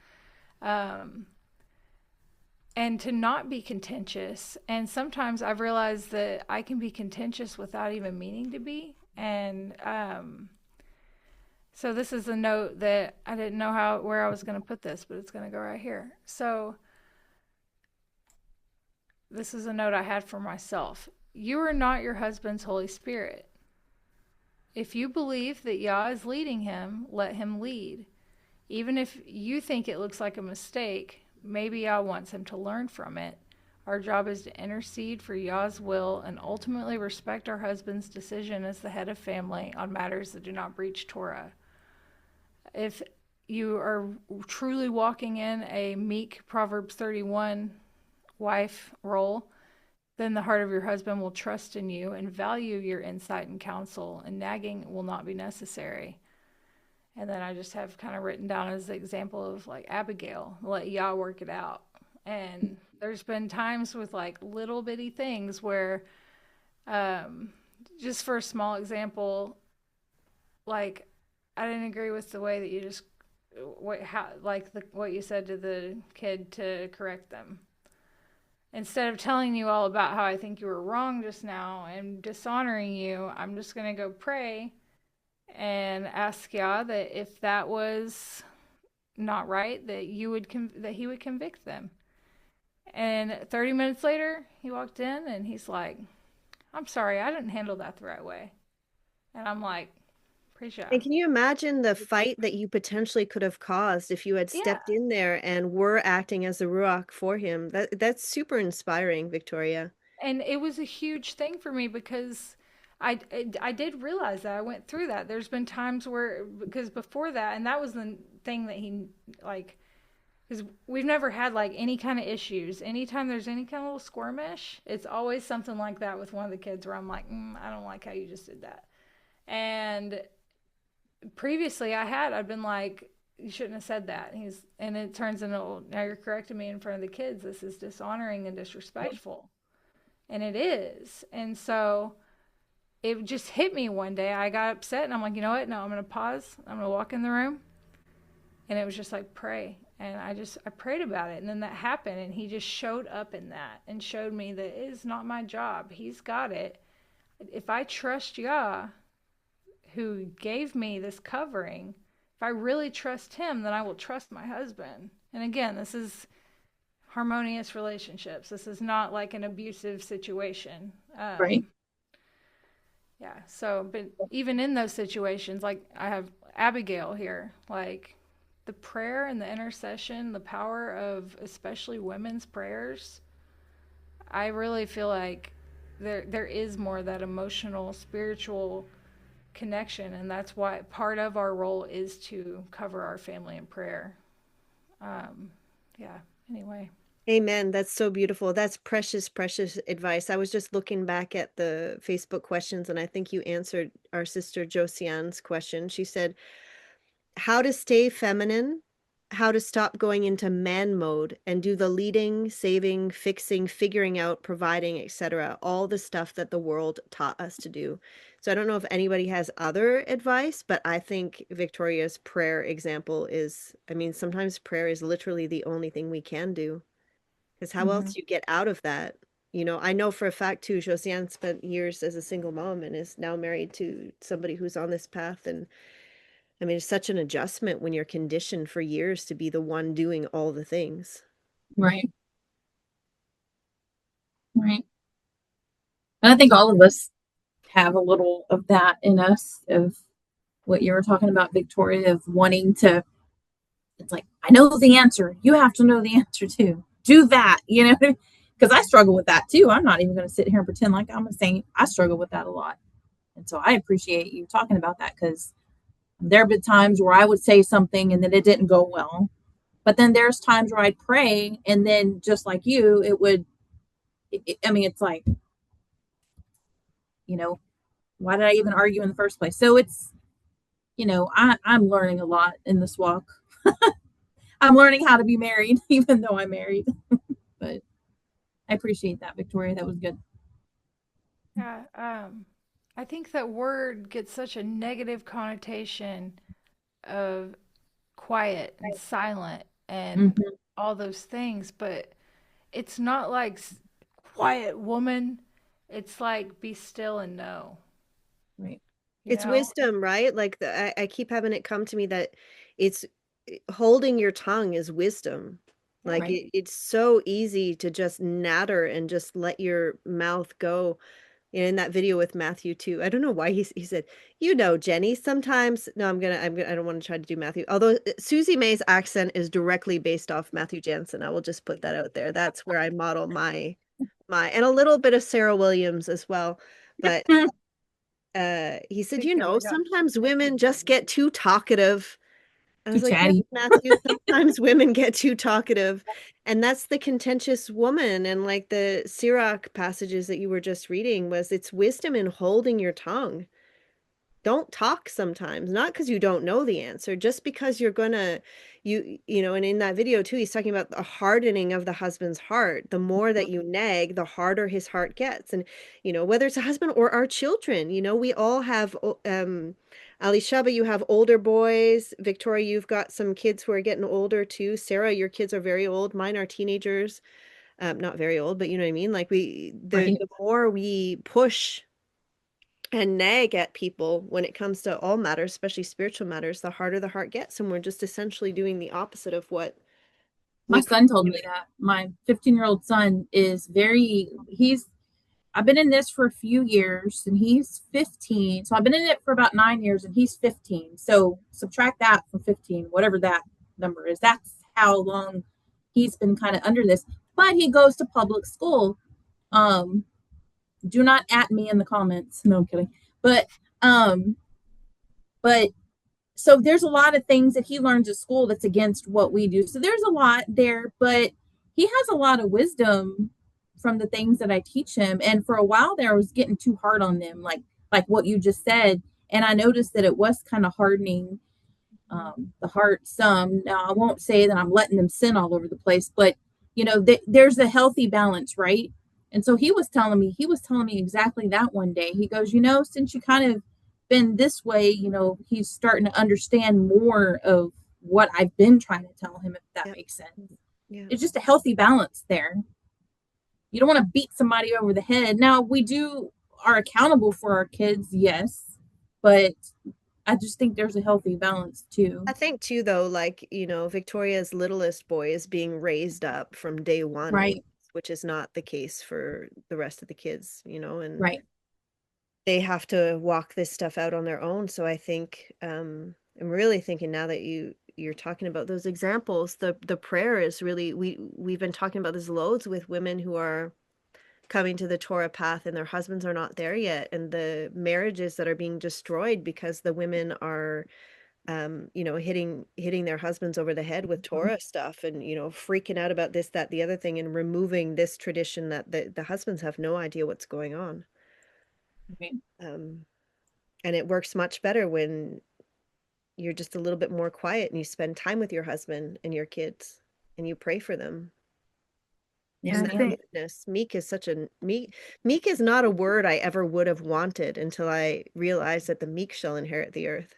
And to not be contentious. And sometimes I've realized that I can be contentious without even meaning to be. And so this is a note that I didn't know where I was going to put this, but it's going to go right here. So this is a note I had for myself. You are not your husband's Holy Spirit. If you believe that Yah is leading him, let him lead. Even if you think it looks like a mistake, maybe Yah wants him to learn from it. Our job is to intercede for Yah's will and ultimately respect our husband's decision as the head of family on matters that do not breach Torah. If you are truly walking in a meek Proverbs 31 wife role, then the heart of your husband will trust in you and value your insight and counsel, and nagging will not be necessary. And then I just have kind of written down as the example of like Abigail, let Yah work it out. And there's been times with like little bitty things where, just for a small example, like I didn't agree with the way that you just, what you said to the kid to correct them. Instead of telling you all about how I think you were wrong just now and dishonoring you, I'm just going to go pray and ask Yah that if that was not right, that he would convict them. And 30 minutes later, he walked in and he's like, I'm sorry, I didn't handle that the right way. And I'm like, Praise And Yah. can you imagine the fight that you potentially could have caused if you had Yeah. stepped in there and were acting as the Ruach for him? That's super inspiring, Victoria. And it was a huge thing for me because I did realize that I went through that. There's been times where, because before that, and that was the thing that he, like, because we've never had like any kind of issues. Anytime there's any kind of little squirmish, it's always something like that with one of the kids where I'm like, I don't like how you just did that. And previously I'd been like, you shouldn't have said that. And it turns into, "Oh, now you're correcting me in front of the kids. This is dishonoring and disrespectful." And it is. And so it just hit me one day. I got upset and I'm like, you know what? No, I'm going to pause. I'm going to walk in the room. And it was just like, pray. And I prayed about it. And then that happened. And he just showed up in that and showed me that it is not my job. He's got it. If I trust Yah, who gave me this covering, if I really trust him, then I will trust my husband. And again, this is harmonious relationships. This is not like an abusive situation. Right. Yeah. So, but even in those situations, like I have Abigail here, like the prayer and the intercession, the power of especially women's prayers, I really feel like there is more of that emotional, spiritual connection, and that's why part of our role is to cover our family in prayer. Yeah. Anyway. Amen. That's so beautiful. That's precious, precious advice. I was just looking back at the Facebook questions, and I think you answered our sister Josiane's question. She said, how to stay feminine, how to stop going into man mode and do the leading, saving, fixing, figuring out, providing, etc. All the stuff that the world taught us to do. So I don't know if anybody has other advice, but I think Victoria's prayer example is, I mean, sometimes prayer is literally the only thing we can do. Because how else Mm-hmm. do you get out of that? You know, I know for a fact too, Josiane spent years as a single mom and is now married to somebody who's on this path. And I mean, it's such an adjustment when you're conditioned for years to be the one doing all the things. Right. Right. And I think all of us have a little of that in us, of what you were talking about, Victoria, of wanting to, it's like, I know the answer. You have to know the answer too. Do that, you know, because I struggle with that too. I'm not even going to sit here and pretend like I'm a saint. I struggle with that a lot. And so I appreciate you talking about that, because there have been times where I would say something and then it didn't go well. But then there's times where I'd pray and then just like you, it would, I mean, it's like, you know, why did I even argue in the first place? So it's, I'm learning a lot in this walk. I'm learning how to be married, even though I'm married. But I appreciate that, Victoria. That was good. Yeah. I think that word gets such a negative connotation of quiet and silent and Mm-hmm. all those things, but it's not like quiet woman. It's like be still and know, Right. you It's know? wisdom, right? Like I keep having it come to me that it's holding your tongue is wisdom. Yeah. Like Right. it's so easy to just natter and just let your mouth go. In that video with Matthew too. I don't know why he said, Jenny, sometimes no, I don't want to try to do Matthew. Although Susie May's accent is directly based off Matthew Jansen. I will just put that out there. That's where I model my and a little bit of Sarah Williams as well. But he said, Speaking of, I got sometimes women just get too talkative. I Too was like, yes, chatty. Matthew, sometimes women get too talkative. And that's the contentious woman. And like the Sirach passages that you were just reading was it's wisdom in holding your tongue. Don't talk sometimes, not because you don't know the answer, just because you're gonna, and in that video too, he's talking about the hardening of the husband's heart. The more that you nag, the harder his heart gets. And, whether it's a husband or our children, we all have, Alyshaba, you have older boys. Victoria, you've got some kids who are getting older too. Sarah, your kids are very old. Mine are teenagers. Not very old, but you know what I mean? Like Right. the more we push and nag at people when it comes to all matters, especially spiritual matters, the harder the heart gets. And we're just essentially doing the opposite of what My we could son told be me doing. that. My 15-year-old son is very, I've been in this for a few years and he's 15. So I've been in it for about 9 years and he's 15. So subtract that from 15, whatever that number is. That's how long he's been kind of under this. But he goes to public school. Um, do not at me in the comments. No, I'm kidding. Um, but so there's a lot of things that he learns at school that's against what we do. So there's a lot there, but he has a lot of wisdom from the things that I teach him. And for a while there, I was getting too hard on them, like what you just said. And I noticed that it was kind of hardening the heart some. Now I won't say that I'm letting them sin all over the place, but there's a healthy balance, right? And so he was telling me exactly that one day. He goes, since you kind of been this way, he's starting to understand more of what I've been trying to tell him, if that Yeah. makes sense. Yeah. It's just a healthy balance there. You don't want to beat somebody over the head. Now are accountable for our kids, yes, but I just think there's a healthy balance too. I think too, though, like, Victoria's littlest boy is being raised up from day one, Right, which is not the case for the rest of the kids, and right. they have to walk this stuff out on their own. So I think I'm really thinking now that you're talking about those examples, the prayer is really we've been talking about this loads with women who are coming to the Torah path and their husbands are not there yet, and the marriages that are being destroyed because the women are hitting their husbands over the head with Torah stuff, and freaking out about this, that, the other thing, and removing this tradition that the husbands have no idea what's going on. Right. um and it works much better when you're just a little bit more quiet and you spend time with your husband and your kids and you pray for them. Yes, And I that ma'am. think, meekness, meek is not a word I ever would have wanted until I realized that the meek shall inherit the earth.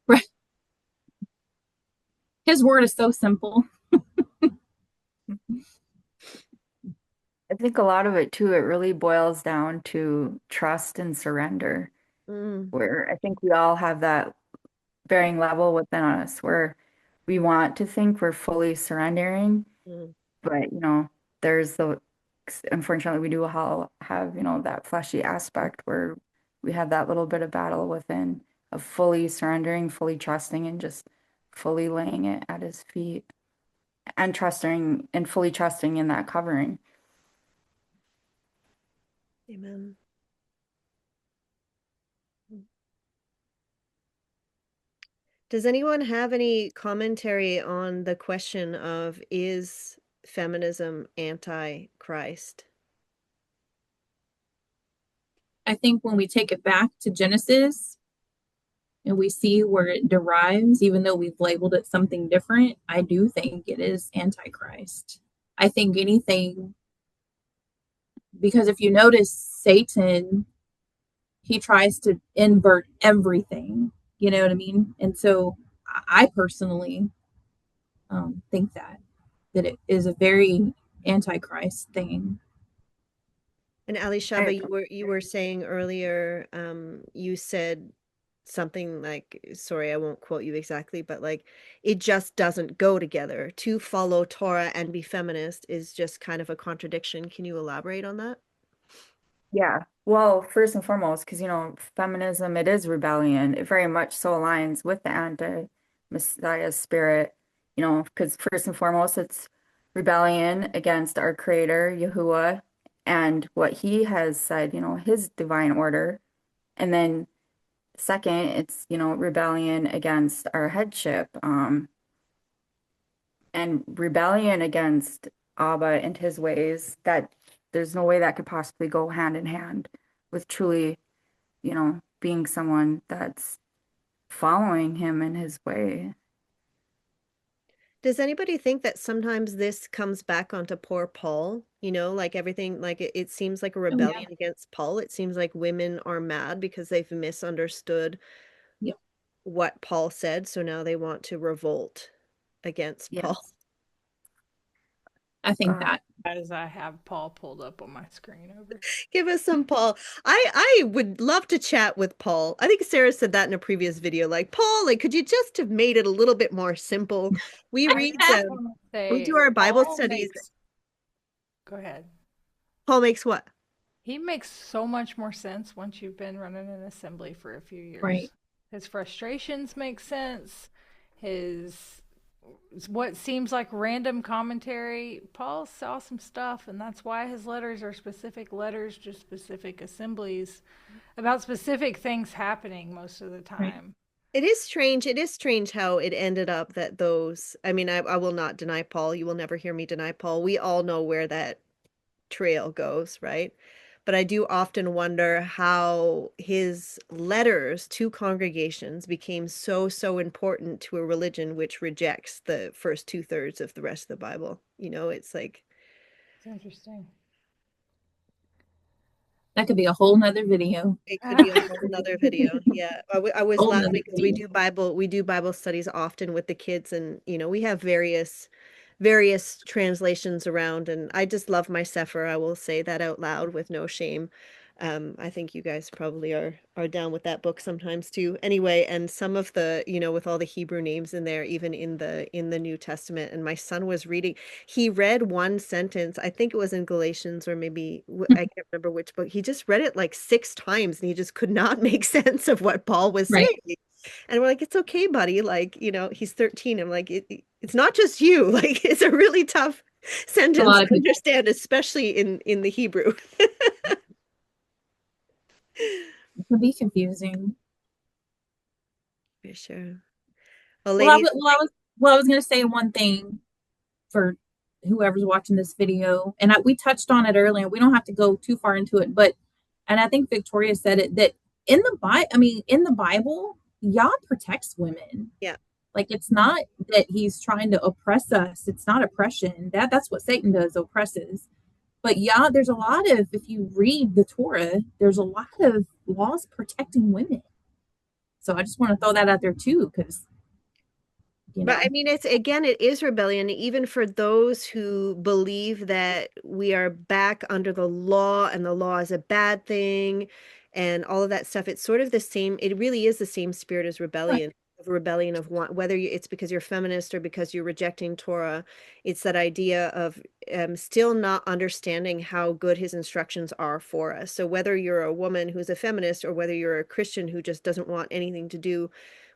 Right. His word is so simple. I think a lot of it too, it really boils down to trust and surrender, Mm, where I think we all have that varying level within us where we want to think we're fully surrendering, mm. but there's unfortunately we do have, that fleshy aspect where we have that little bit of battle within of fully surrendering, fully trusting, and just fully laying it at his feet and trusting and fully trusting in that covering. Amen. Does anyone have any commentary on the question of, is feminism anti-Christ? I think when we take it back to Genesis and we see where it derives, even though we've labeled it something different, I do think it is antichrist. I think anything, because if you notice, Satan, he tries to invert everything. You know what I mean? And so I personally think that it is a very antichrist thing. And Alyshaba, I, you were saying earlier, you said something like, sorry, I won't quote you exactly, but like, it just doesn't go together. To follow Torah and be feminist is just kind of a contradiction. Can you elaborate on that? Yeah. Well, first and foremost, because feminism, it is rebellion. It very much so aligns with the anti-Messiah spirit, because first and foremost, it's rebellion against our creator, Yahuwah, and what he has said, his divine order. And then second, it's, rebellion against our headship, and rebellion against Abba and his ways, that there's no way that could possibly go hand in hand with truly, being someone that's following him in his way. Does anybody think that sometimes this comes back onto poor Paul? Like everything, like it seems like a Oh yeah. rebellion against Paul. It seems like women are mad because they've misunderstood Yep. what Paul said. So now they want to revolt against Paul. Yes. I think Uh, that. As I have Paul pulled up on my screen over here. Give us some Paul. I would love to chat with Paul. I think Sarah said that in a previous video. Like, Paul, like, could you just have made it a little bit more simple? We I read just want to we say do our Bible Paul studies. makes. Go ahead. Paul makes what? He makes so much more sense once you've been running an assembly for a few Right. years. His frustrations make sense. His what seems like random commentary. Paul saw some stuff, and that's why his letters are specific letters, just specific assemblies about specific things happening most of the Right. time. It is strange. It is strange how it ended up that those, I mean, I will not deny Paul. You will never hear me deny Paul. We all know where that trail goes, right? But I do often wonder how his letters to congregations became so important to a religion which rejects the first two-thirds of the rest of the Bible. You know, it's like It's interesting. That could be a whole nother video. it could be a whole nother video. Yeah, I was Whole nother laughing because video. we do Bible studies often with the kids, and you know we have various translations around, and I just love my Sefer. I will say that out loud with no shame. I think you guys probably are down with that book sometimes too. Anyway, and some of the, you know, with all the Hebrew names in there, even in the New Testament, and my son was reading, he read one sentence, I think it was in Galatians or maybe I can't remember which book. He just read it like 6 times and he just could not make sense of what Paul was Right. saying. And we're like, it's okay, buddy. Like, you know, he's 13. I'm like, it's not just you. Like, it's a really tough A sentence lot to of people. understand, especially in the Hebrew. It can be confusing. For sure. Well, Well, I ladies, was, well, I was, well, I was going to say one thing for whoever's watching this video, and we touched on it earlier. We don't have to go too far into it, but, and I think Victoria said it, that in the Bible, I mean, in the Bible, Yah protects women. yeah. Like, it's not that he's trying to oppress us. It's not oppression. That's what Satan does, oppresses. But yeah, there's a lot of, if you read the Torah, there's a lot of laws protecting women. So I just want to throw that out there too, because, But I mean, it's again, it is rebellion, even for those who believe that we are back under the law and the law is a bad thing and all of that stuff. It's sort of the same, it really is the same spirit as right, rebellion of one, whether it's because you're feminist or because you're rejecting Torah. It's that idea of still not understanding how good his instructions are for us. So whether you're a woman who's a feminist or whether you're a Christian who just doesn't want anything to do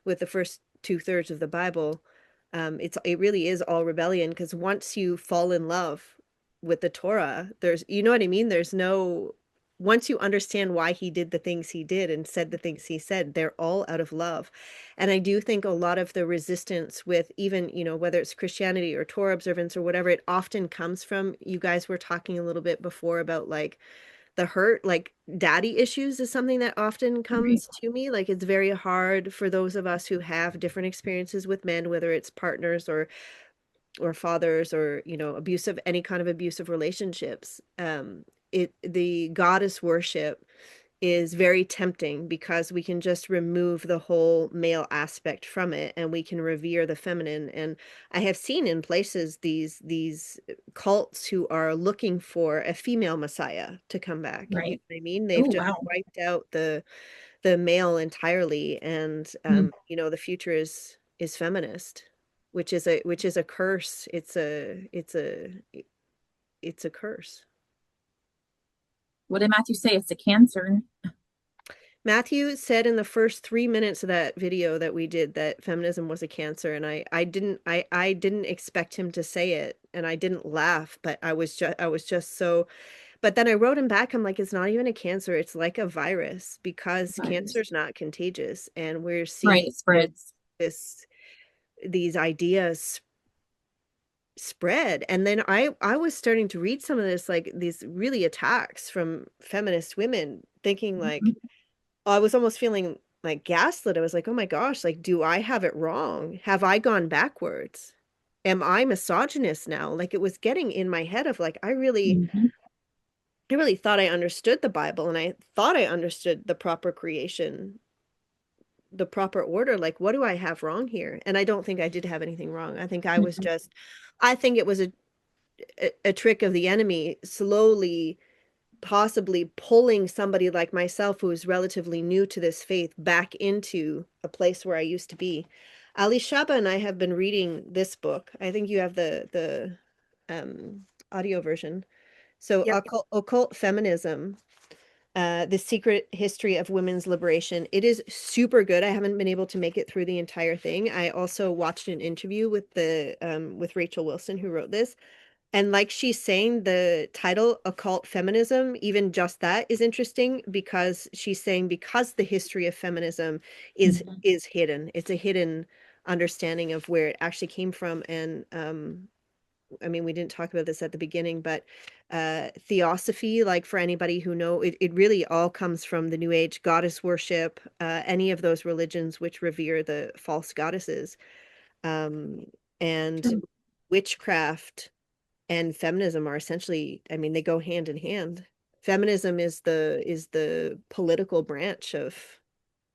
with the first two-thirds of the Bible, it really is all rebellion, because once you fall in love with the Torah, there's, you know what I mean? There's no, once you understand why he did the things he did and said the things he said, they're all out of love. And I do think a lot of the resistance with even, you know, whether it's Christianity or Torah observance or whatever, it often comes from, you guys were talking a little bit before about like the hurt, like daddy issues is something that often right, comes to me. Like it's very hard for those of us who have different experiences with men, whether it's partners or fathers or, you know, abusive, any kind of abusive relationships. The goddess worship is very tempting because we can just remove the whole male aspect from it and we can revere the feminine. And I have seen in places these cults who are looking for a female messiah to come back. You know right. what I mean? Oh, They've just wow. wiped out the male entirely, and Mm. you know, the future is feminist, which is a curse. It's a curse. What did Matthew say? It's a cancer. Matthew said in the first 3 minutes of that video that we did that feminism was a cancer, and I didn't expect him to say it, and I didn't laugh, but I was just so. But then I wrote him back. I'm like, it's not even a cancer; it's like a virus, because cancer Virus. is not contagious, and we're Right, seeing it spreads. this these ideas spread. And then I was starting to read some of this, like these really attacks from feminist women, thinking like, Mhm. I was almost feeling like gaslit. I was like, oh my gosh, like, do I have it wrong? Have I gone backwards? Am I misogynist now? Like, it was getting in my head of like, Mhm. I really thought I understood the Bible, and I thought I understood the proper creation, the proper order. Like, what do I have wrong here? And I don't think I did have anything wrong. I think Mhm. I think it was a trick of the enemy, slowly possibly pulling somebody like myself who is relatively new to this faith back into a place where I used to be. Alyshaba and I have been reading this book. I think you have the audio version. So Yep. occult feminism. The Secret History of Women's Liberation. It is super good. I haven't been able to make it through the entire thing. I also watched an interview with the with Rachel Wilson, who wrote this. And like she's saying, the title Occult Feminism, even just that is interesting, because she's saying because the history of feminism is hidden. It's a hidden understanding of where it actually came from. And I mean, we didn't talk about this at the beginning, but theosophy, like for anybody who know, it really all comes from the New Age goddess worship, any of those religions which revere the false goddesses, um, and True. witchcraft and feminism are essentially, I mean, they go hand in hand. Feminism is the political branch of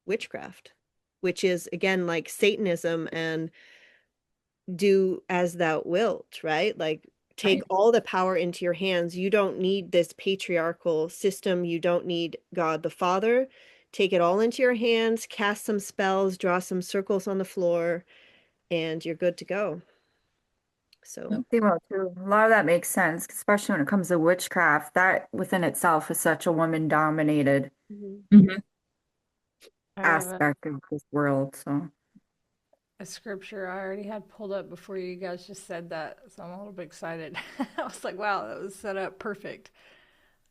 witchcraft, which is again like Satanism and do as thou wilt, right? Like take Right. all the power into your hands. You don't need this patriarchal system. You don't need God the Father. Take it all into your hands, cast some spells, draw some circles on the floor, and you're good to go. So, Yep. They will too. A lot of that makes sense, especially when it comes to witchcraft. That within itself is such a woman-dominated mhm. Mhm. I have aspect of this world. So, a scripture I already had pulled up before you guys just said that, so I'm a little bit excited. I was like, wow, that was set up perfect.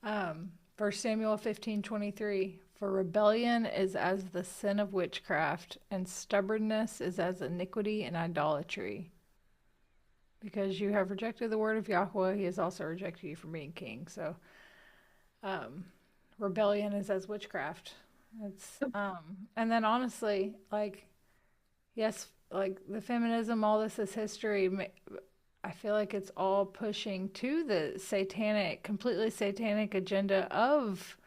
1 Samuel 15:23. For rebellion is as the sin of witchcraft, and stubbornness is as iniquity and idolatry. Because you have rejected the word of Yahweh, he has also rejected you from being king. So, um, rebellion is as witchcraft. It's and then honestly, like, yes, like the feminism, all this is history. I feel like it's all pushing to the satanic, completely satanic agenda of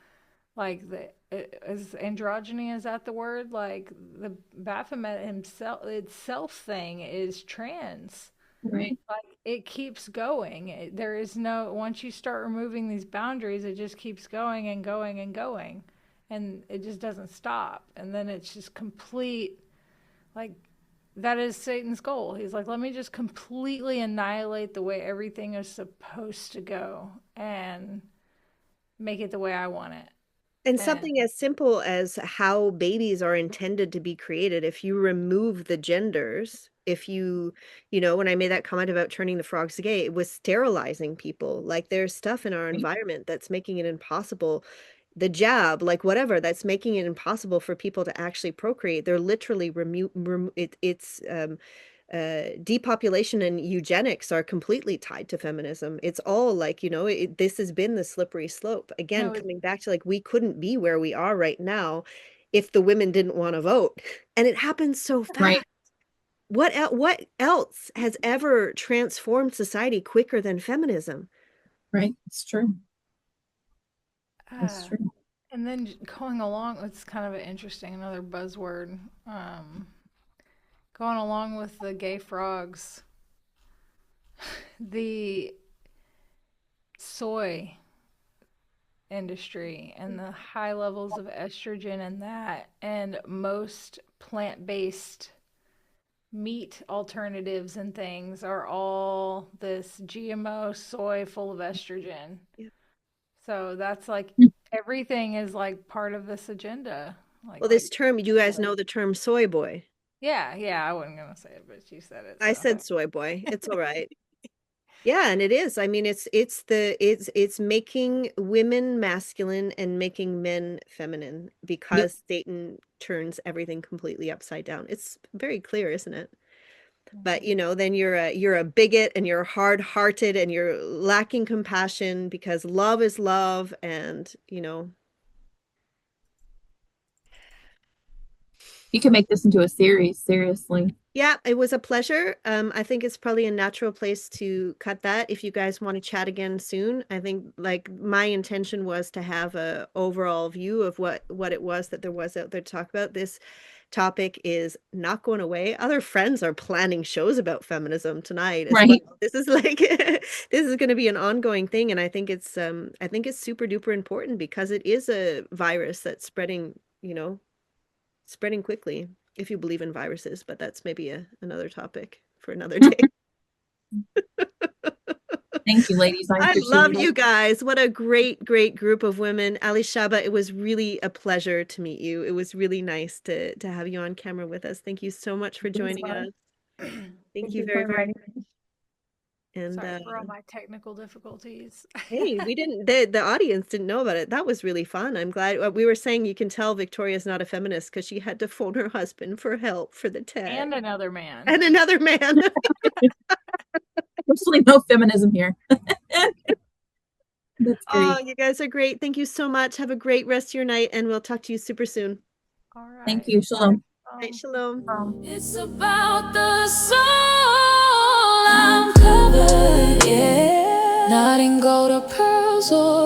like the is androgyny, is that the word? Like the Baphomet himself itself thing is trans. Right. Like it keeps going. There is no, once you start removing these boundaries, it just keeps going and going and going, and it just doesn't stop. And then it's just complete, like that is Satan's goal. He's like, let me just completely annihilate the way everything is supposed to go and make it the way I want it. And And something as simple as how babies are intended to be created, if you remove the genders, if you know, when I made that comment about turning the frogs gay, it was sterilizing people. Like there's stuff in our Right. environment that's making it impossible. The jab, like whatever, that's making it impossible for people to actually procreate. They're literally it's depopulation and eugenics are completely tied to feminism. It's all like, you know, this has been the slippery slope. Again, no, coming back to like, we couldn't be where we are right now if the women didn't want to vote. And it happens so Right. fast. What else has ever transformed society quicker than feminism? Right. It's true. It's uh, true. and then going along, it's kind of an interesting, another buzzword. Going along with the gay frogs, the soy industry and the high levels of estrogen in that, and most plant-based meat alternatives and things are all this GMO soy full of estrogen. Yeah. So that's like everything is like part of this agenda. Well, Like this term, you guys know the term soy boy. yeah, yeah, I wasn't gonna say it, but you said it, I so said soy boy. It's all right. Yeah, and it is. I mean, it's making women masculine and making men feminine Yep. because Satan turns everything completely upside down. It's very clear, isn't it? But you know, then you're a bigot and you're hard-hearted and you're lacking compassion because love is love, and you know, You can make this into a series, seriously. yeah, it was a pleasure. I think it's probably a natural place to cut that. If you guys want to chat again soon, I think like my intention was to have a overall view of what it was that there was out there to talk about. This topic is not going away. Other friends are planning shows about feminism tonight as well. Right. This is like this is going to be an ongoing thing, and I think it's super duper important because it is a virus that's spreading, you know, spreading quickly if you believe in viruses, but that's maybe another topic for another day. Thank you, ladies. I I appreciate love it. you guys. What a great, great group of women. Alyshaba, it was really a pleasure to meet you. It was really nice to have you on camera with us. Thank you so much for joining us. Thank you very, very much. And Sorry for all my technical difficulties. hey, we didn't, the audience didn't know about it. That was really fun. I'm glad we were saying you can tell Victoria's not a feminist because she had to phone her husband for help for the test. And another man. And another man. There's really no feminism here. That's great. Oh, you guys are great. Thank you so much. Have a great rest of your night, and we'll talk to you super soon. All right. Thank you. Shalom. Right, shalom. It's about the soul. I'm covered, yeah. Not in gold or pearls or